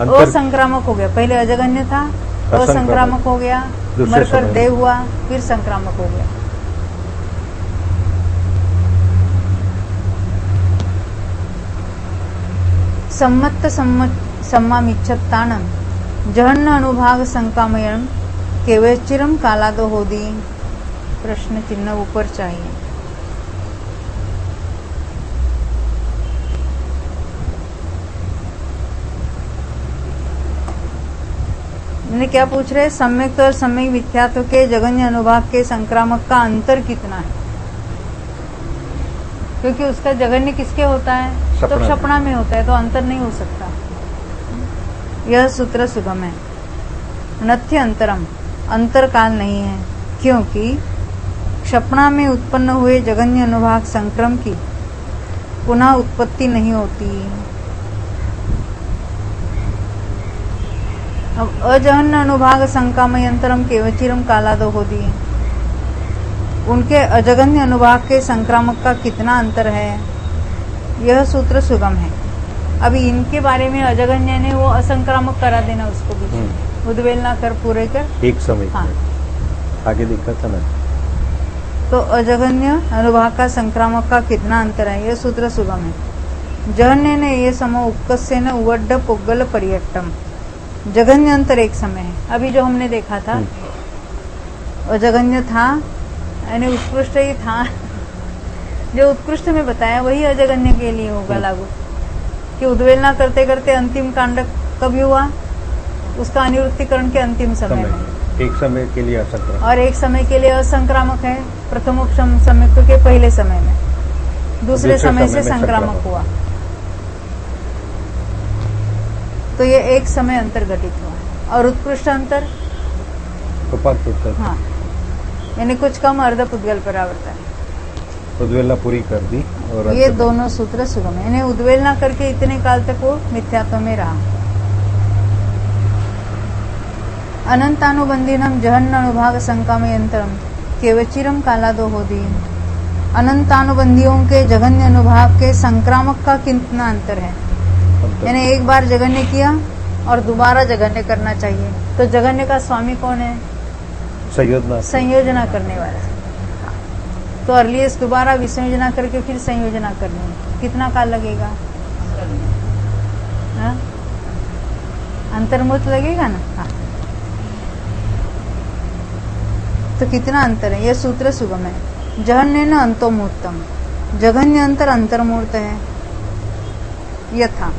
असंक्रामक हो गया, पहले अजगन्य था, असंक्रामक हो गया, मरकर देह हुआ, फिर संक्रामक हो गया। सम्मत सम्मामिच्छत्तानं जहन्न अनुभाग संकामयन केवल चिरम कालादो होदी, प्रश्न चिन्ह ऊपर चाहिए। मैंने क्या पूछ रहे, सम्यक और सम्यक मिथ्यात्व के जगन्य अनुभाग के संक्रामक का अंतर कितना है, क्योंकि उसका जगन्य किसके होता है, तो क्षपणा में होता है, तो अंतर नहीं हो सकता। यह सूत्र सुगम है। नथ्य अंतरम, अंतर काल नहीं है, क्योंकि क्षपणा में उत्पन्न हुए जगन्य अनुभाग संक्रम की पुनः उत्पत्ति नहीं होती। अब अजहन्न अनुभाग संकामयंतरम केवचिरम कालादो होदी, उनके अजगन्य अनुभाग के संक्रामक का कितना अंतर है, यह सूत्र सुगम है। अभी इनके बारे में अजगन्य ने वो असंक्रामक करा देना, उसको भी उद्वेलना कर पूरे कर एक समय। हाँ, आगे देखा था ना, तो अजगन्य अनुभाग का संक्रामक का कितना अंतर है, यह सूत्र सुगम है। जहन्य ने ये समो उपकस्य न उवड्ड पुग्गल पर्यटम, जगन्य अंतर एक समय है। अभी जो हमने देखा था अजगन्य था, यानी उत्कृष्ट ही था, जो उत्कृष्ट में बताया वही अजगन्य के लिए होगा लागू, कि उद्वेलना करते करते अंतिम कांड कभी हुआ, उसका अनिवृत्तिकरण के अंतिम समय में, एक समय के लिए असंक्रामक और एक समय के लिए असंक्रामक है प्रथमोपम संयुक्त के पहले समय में, दूसरे समय से में संक्रामक हुआ। तो ये एक समय अंतर घटित हुआ। और उत्कृष्ट अंतर, हाँ, यानी कुछ कम अर्ध पुद्गल परावर्तन, उद्वेलना पूरी कर दी। और ये दोनों सूत्र सुगम है। इन्हें उद्वेलना करके इतने काल तक वो मिथ्यात्व में रहा। अनंतानुबंधीनम जहन्न अनुभाग संकामयंत्रम केवचिरम कालादो होदी। अनंतानुबंधियों के जघन्य अनुभाग के संक्रामक का कितना अंतर है। यानी एक बार जघन्य किया और दोबारा जघन्य करना चाहिए। तो जघन्य का स्वामी कौन है? संयोजना करने वाला। तो अर्लीस्ट दोबारा विसंयोजना करके फिर संयोजना करनी है, कितना काल लगेगा? हाँ? अंतर्मूर्त लगेगा ना। हाँ। तो कितना अंतर है? यह सूत्र सुगम है। जहन्य न अंतोमूर्तम, जघन्य अंतर अंतर्मूर्त है। यथा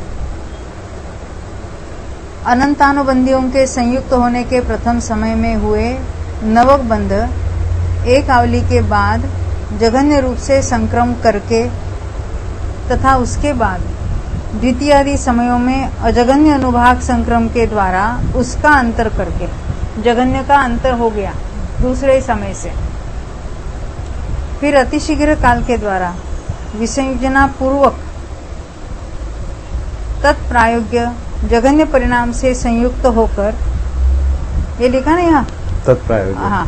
अनंतानुबंधियों के संयुक्त होने के प्रथम समय में हुए नवक बंध एक आवली के बाद जघन्य रूप से संक्रम करके तथा उसके बाद द्वितीय आदि समयों में अजगन्य अनुभाग संक्रम के द्वारा उसका अंतर करके जघन्य का अंतर हो गया दूसरे समय से। फिर अतिशीघ्र काल के द्वारा विसंयोजना पूर्वक तत्प्रायोग्य जघन्य परिणाम से संयुक्त होकर, ये लिखा ना यहाँ तत्प्रायोग्य। हाँ,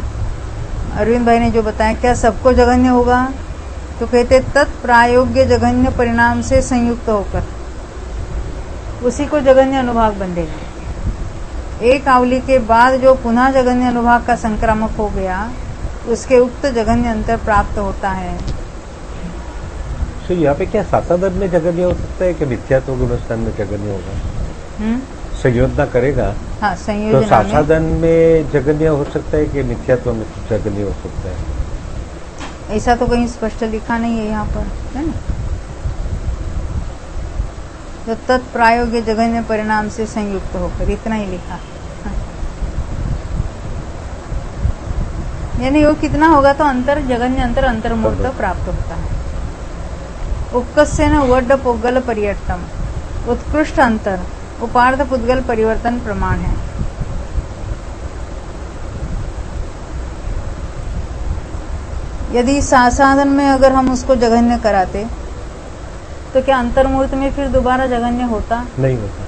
अरविंद भाई ने जो बताया, क्या सबको जघन्य होगा? तो कहते तत्प्रायोग्य जघन्य परिणाम से संयुक्त होकर उसी को जघन्य अनुभाग बंधेगा। एक आवली के बाद जो पुनः जघन्य अनुभाग का संक्रामक हो गया उसके उक्त जघन्य अंतर प्राप्त होता है। तो यहाँ पे क्या सासादन में जघन्य हो सकता है कि मिथ्यात्व गुणस्थान में जघन्य होगा? संयोजना करेगा। हाँ, संयोजना तो सासादन में जघन्य हो सकता है कि मिथ्यात्व में जघन्य हो सकता है? ऐसा तो कहीं स्पष्ट लिखा नहीं है यहाँ पर, है ना। जो तत्प्रायोग्य जघन्य परिणाम से संयुक्त होकर, इतना ही लिखा। यानी वो कितना होगा? तो अंतर जघन्य अंतर अंतर्मूर्त प्राप्त होता है। उपकस्येन वड्ड पुद्गल पर्यटम, उत्कृष्ट अंतर उपार्थ पुद्गल परिवर्तन प्रमाण है। यदि सासाधन में अगर हम उसको जघन्य कराते तो क्या अंतर्मूर्त में फिर दोबारा जघन्य होता? नहीं होता,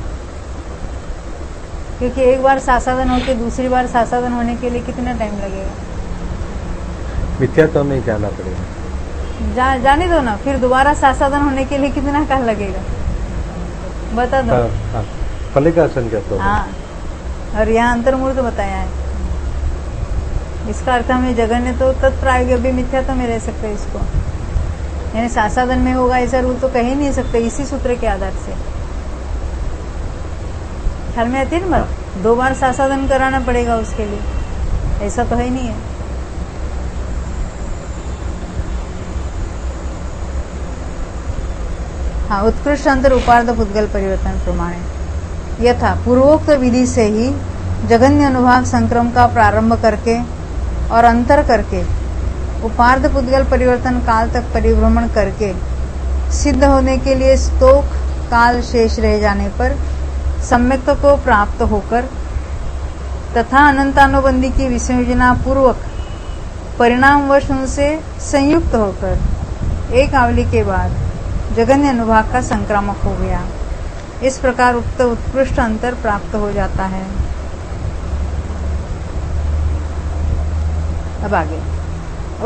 क्योंकि एक बार सासाधन होके दूसरी बार सासाधन होने के लिए कितना टाइम लगेगा? मिथ्यात्व में जाना पड़ेगा। जाने दो ना, फिर दोबारा सासाधन होने के लिए कितना काल लगेगा? बता दो। हाँ, फले का संज्ञात होगा। हाँ, और यहाँ अंतर्मूर्त बताया है। इसका अर्थ हमें जघन्य तो तत्प्रायोग्य भी मिथ्यात्व में रह सकते हैं इसको, यानी सासाधन में होगा ऐसा रूल तो कह ही नहीं सकते इसी सूत्र के आधार से। ख्याल में आती है ना? दो बार सासाधन कराना पड़ेगा उसके लिए, ऐसा तो है ही नहीं है। हाँ, उत्कृष्ट अंतर उपार्थ पुद्गल परिवर्तन प्रमाण है। यथा पूर्वोक्त विधि से ही जघन्य अनुभाग संक्रम का प्रारंभ करके और अंतर करके उपार्थ पुद्गल परिवर्तन काल तक परिभ्रमण करके सिद्ध होने के लिए स्तोक काल शेष रह जाने पर सम्यक्त को प्राप्त होकर तथा अनंतानुबंधी की विसंयोजना पूर्वक परिणामवश उनसे संयुक्त होकर एक आवली के बाद जघन्य अनुभाग का संक्रामक हो गया। इस प्रकार उक्त उत्कृष्ट अंतर प्राप्त हो जाता है। अब आगे,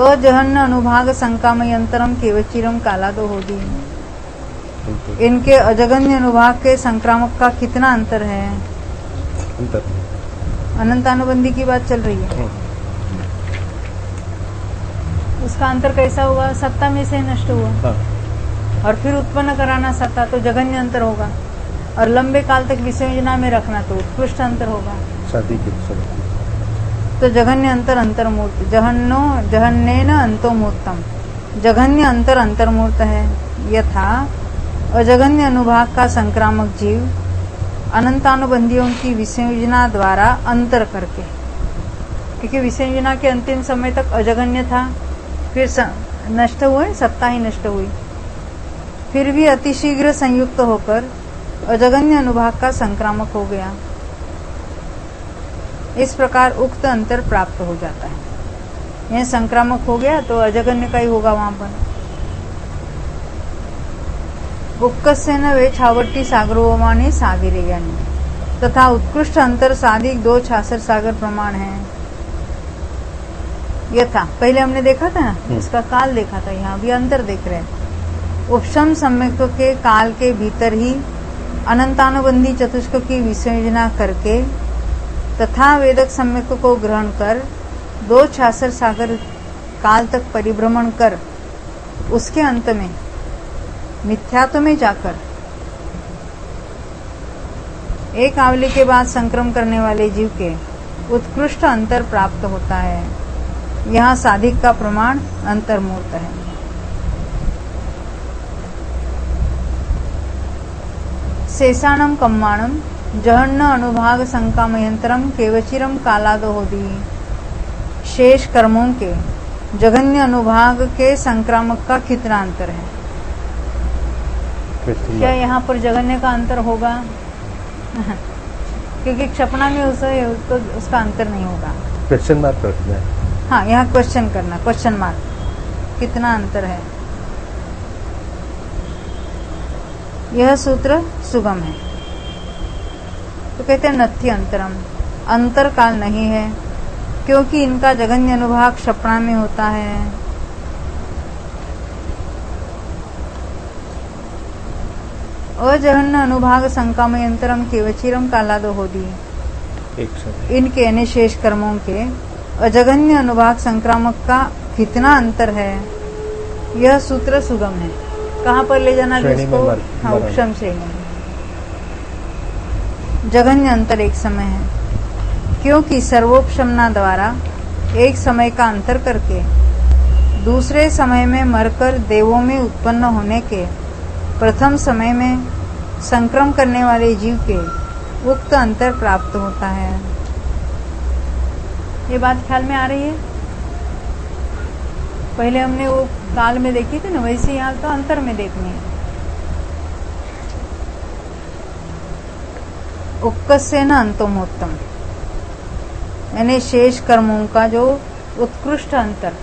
अजहन्न अनुभाग संकामयंतरम केवचिरम कालादो होदी। इनके अजगन्य अनुभाग के संक्रामक का कितना अंतर है? अंतर अनंतानुबंधी की बात चल रही है। उसका अंतर कैसा हुआ? सत्ता में से नष्ट हुआ। हाँ। और फिर उत्पन्न कराना सत्ता, तो जघन्य अंतर होगा। और लंबे काल तक विसंयोजना में रखना तो उत्कृष्ट अंतर होगा। शादी के समय तो जघन्य अंतर अंतर्मूर्त, जहन्नेन अंतोमूर्तम, जघन्य अंतर अंतर्मूर्त है। यथा अजगन्य अनुभाग का संक्रामक जीव अनंतानुबंधियों की विसंयोजना द्वारा अंतर करके क्योंकि विसर्जना के अंतिम समय तक अजगन्य था, फिर नष्ट हुए, सत्ता ही नष्ट हुई, फिर भी अतिशीघ्र संयुक्त होकर अजगन्य अनुभाग का संक्रामक हो गया। इस प्रकार उक्त अंतर प्राप्त हो जाता है। यह संक्रामक हो गया तो अजगन्य का ही होगा वहां पर। उपकस्यन वे छावटी सागरोमानी सागिरेयानी तथा उत्कृष्ट अंतर साधिक 2 66 सागर प्रमाण है। यथा पहले हमने देखा था ना, इसका काल देखा था, यहाँ भी अंतर देख रहे हैं। उपशम सम्यक्त्व के काल के भीतर ही अनंतानुबंधी चतुष्क की विसर्जना करके तथा वेदक सम्यक्त्व को ग्रहण कर 2 66 सागर काल तक परिभ्रमण कर उसके अंत में मिथ्यात्व में जाकर एक आवली के बाद संक्रम करने वाले जीव के उत्कृष्ट अंतर प्राप्त होता है। यहाँ साधिक का प्रमाण अंतर्मूर्त है। शेषाणम कम्माणम जहन्न अनुभाग संकामयंत्रम केवचिरम कालादो होदी। शेष कर्मों के जघन्य अनुभाग के संक्रामक का कितना अंतर है? क्या यहाँ पर जघन्य का अंतर होगा? क्योंकि क्षपणा में उसका अंतर नहीं होगा। क्वेश्चन मार्क रखना है। हाँ, यहाँ क्वेश्चन करना, क्वेश्चन मार्क, कितना अंतर है। यह सूत्र सुगम है तो कहते हैं नथि अंतरम, अंतर काल नहीं है क्योंकि इनका जघन्य अनुभाग क्षपणा में होता है। अजघन्य अनुभाग संकामयंत्रम केवचिरम कालादो होदी। इनके यानी शेष कर्मों के अजघन्य अनुभाग संक्रामक का कितना अंतर है, यह सूत्र सुगम है। कहाँ पर ले जाना है इसको? हाँ, उपशम श्रेणी में। जघन्य अंतर एक समय है क्योंकि सर्वोपशमना द्वारा एक समय का अंतर करके दूसरे समय में मरकर देवों में उत्पन्न होने के प्रथम समय में संक्रम करने वाले जीव के उक्त अंतर प्राप्त होता है। ये बात ख्याल में आ रही है? पहले हमने वो काल में देखी थी ना, वैसे यहाँ तो अंतर में देखनी है। उपकस्यन अंतमोत्तम यानी शेष कर्मों का जो उत्कृष्ट अंतर,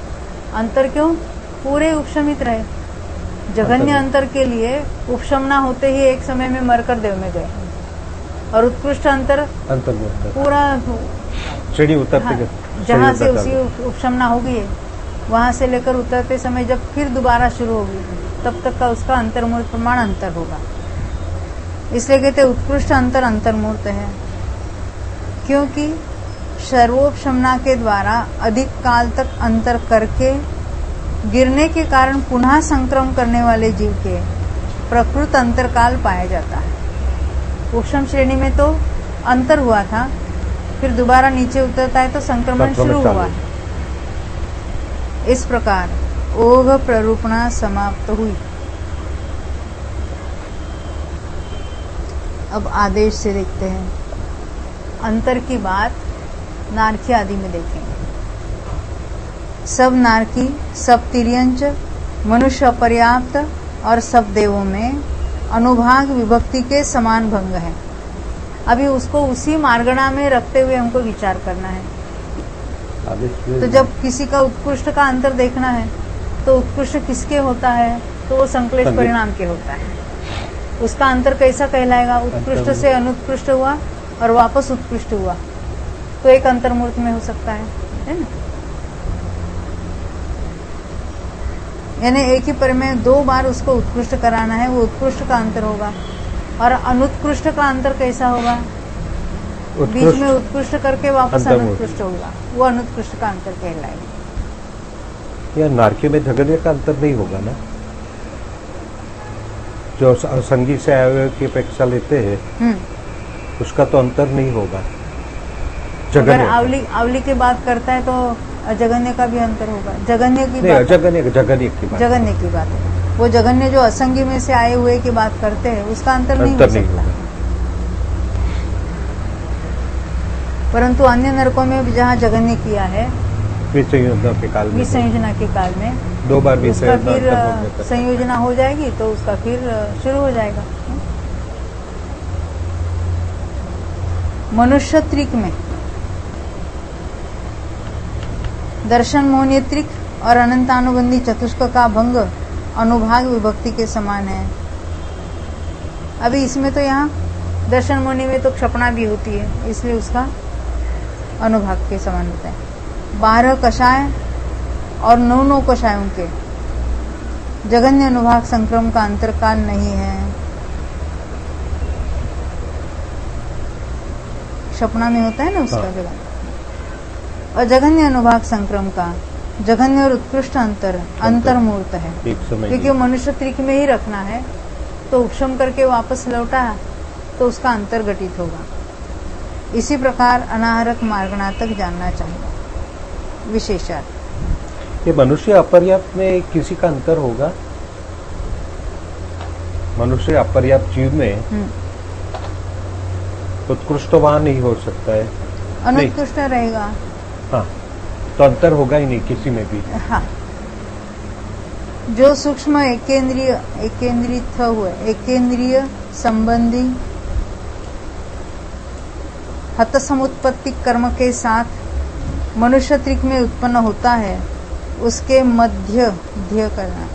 अंतर क्यों? पूरे उपशमित रहे। जघन्य अंतर के लिए उपशमना होते ही एक समय में मरकर देव में गए, और उत्कृष्ट अंतर पूरा श्रेणी उतरते, हाँ, जहाँ से उसी उपशमना होगी वहां से लेकर उतरते समय जब फिर दोबारा शुरू होगी तब तक का उसका अंतर्मूर्त प्रमाण अंतर होगा। इसलिए कहते उत्कृष्ट अंतर अंतर्मूर्त है क्योंकि सर्वोपशमना के द्वारा अधिक काल तक अंतर करके गिरने के कारण पुनः संक्रम करने वाले जीव के प्रकृत अंतर काल पाया जाता है। उपशम श्रेणी में तो अंतर हुआ था, फिर दोबारा नीचे उतरता है तो संक्रमण शुरू हुआ। इस प्रकार ओघ प्ररूपणा समाप्त हुई। अब आदेश से देखते हैं। अंतर की बात नारकी आदि में देखेंगे। सब नारकी, सब तिर्यंच, मनुष्य पर्याप्त और सब देवों में अनुभाग विभक्ति के समान भंग है। अभी उसको उसी मार्गणा में रखते हुए हमको विचार करना है। तो जब किसी का उत्कृष्ट का अंतर देखना है तो उत्कृष्ट किसके होता है? तो वो संक्लेश परिणाम के होता है। उसका अंतर कैसा कहलाएगा? उत्कृष्ट से अनुत्कृष्ट हुआ और वापस उत्कृष्ट हुआ तो एक अंतर्मूर्त में हो सकता है ना? यानी एक ही पर में 2 बार उसको उत्कृष्ट कराना है, वो उत्कृष्ट का अंतर होगा। और अनुत्कृष्ट का अंतर कैसा होगा? बीच में उत्कृष्ट करके वापस अनुत्कृष्ट होगा, वो अनुत्कृष्ट का अंतर कहलाएगा। या नारकी में जघन्य का अंतर नहीं होगा ना? जो संगी से आए हुए की अपेक्षा लेते हैं उसका तो अंतर नहीं होगा। अगर आवली की बात करता है तो अजगन्य का भी अंतर होगा। जघन्य की बात, जघन्य की बात है। वो जघन्य जो असंगी में से आए हुए की बात करते हैं उसका अंतर नहीं हो सकता। परंतु अन्य नरकों में जहाँ जघन्य किया है विसंयोजना के काल में विसंयोजना के काल में 2 बार उसका विसंयोजना फिर खत्म हो जाता है। संयोजना हो जाएगी तो उसका फिर शुरू हो जाएगा। मनुष्य त्रिक में दर्शन मोहनीय त्रिक और अनंतानुबंधी चतुष्क का भंग अनुभाग विभक्ति के समान है। अभी इसमें तो यहाँ दर्शन मोहनी में तो क्षपणा भी होती है, इसलिए उसका अनुभाग के समान होता है। 12 कषाय और 9 कषायों के जघन्य अनुभाग संक्रम का अंतरकाल नहीं है। क्षपणा में होता है ना उसका जघन्य, और जघन्य अनुभाग संक्रम का जघन्य और उत्कृष्ट अंतर्मूर्त है, क्योंकि मनुष्य त्रिक में ही रखना है तो उपशम करके वापस लौटा तो उसका अंतर घटित होगा। इसी प्रकार अनाहरक मार्गणा तक जानना चाहिए। विशेषार्थ ये मनुष्य अपर्याप्त में किसी का अंतर होगा? मनुष्य अपर्याप्त जीव में उत्कृष्टवान नहीं हो सकता है, अनुत्कृष्ट रहेगा। हाँ, तो अंतर होगा ही नहीं किसी में भी। हाँ, जो सूक्ष्म एकेंद्रित हुए एकेंद्रीय संबंधी हत समुत्पत्ति कर्म के साथ मनुष्य त्रिक में उत्पन्न होता है, उसके मध्य ध्यय करना।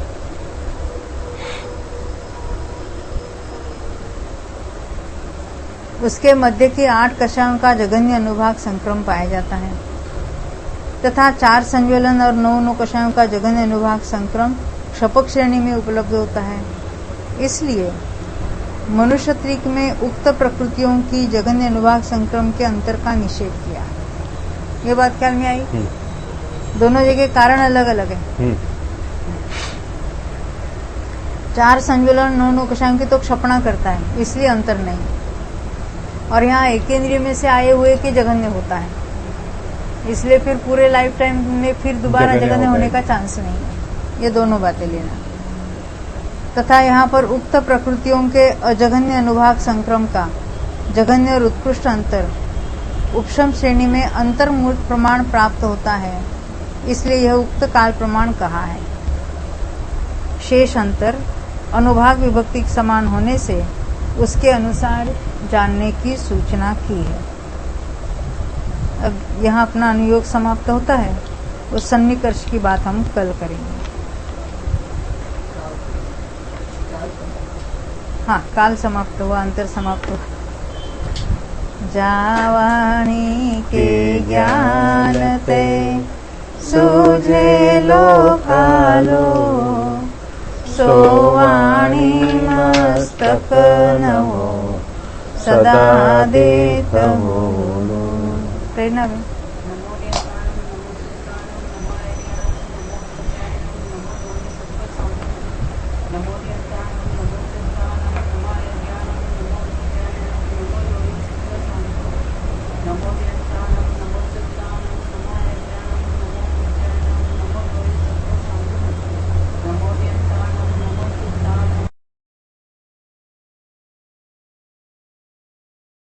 उसके मध्य के 8 कषायों का जघन्य अनुभाग संक्रम पाया जाता है तथा 4 संज्वलन और 9 कषायों का जघन्य अनुभाग संक्रम क्षपक श्रेणी में उपलब्ध होता है। इसलिए मनुष्य त्रिक में उक्त प्रकृतियों की जघन्य अनुभाग संक्रम के अंतर का निषेध किया। ये बात ख्याल में आई? दोनों जगह कारण अलग अलग है। 4 संज्वलन 9 कषायों की तो क्षपणा करता है, इसलिए अंतर नहीं। और यहाँ एकेंद्रिय में से आए हुए के जघन्य होता है, इसलिए फिर पूरे लाइफ टाइम में फिर दोबारा जघन्य होने का चांस नहीं है। ये दोनों बातें लेना। तथा यहाँ पर उक्त प्रकृतियों के अजघन्य अनुभाग संक्रम का जघन्य और उत्कृष्ट अंतर उपशम श्रेणी में अंतर्मूर्त प्रमाण प्राप्त होता है, इसलिए यह उक्त काल प्रमाण कहा है। शेष अंतर अनुभाग विभक्ति समान होने से उसके अनुसार जानने की सूचना की है। अब यहाँ अपना अनुयोग समाप्त होता है, उस सन्निकर्ष की बात हम कल करेंगे। हाँ, काल समाप्त हुआ, अंतर समाप्त हुआ। जावाणी के ज्ञान ते सूझे लोकालो, सोवाणी मस्तक नवो सदा देत हो। प्रेरणा में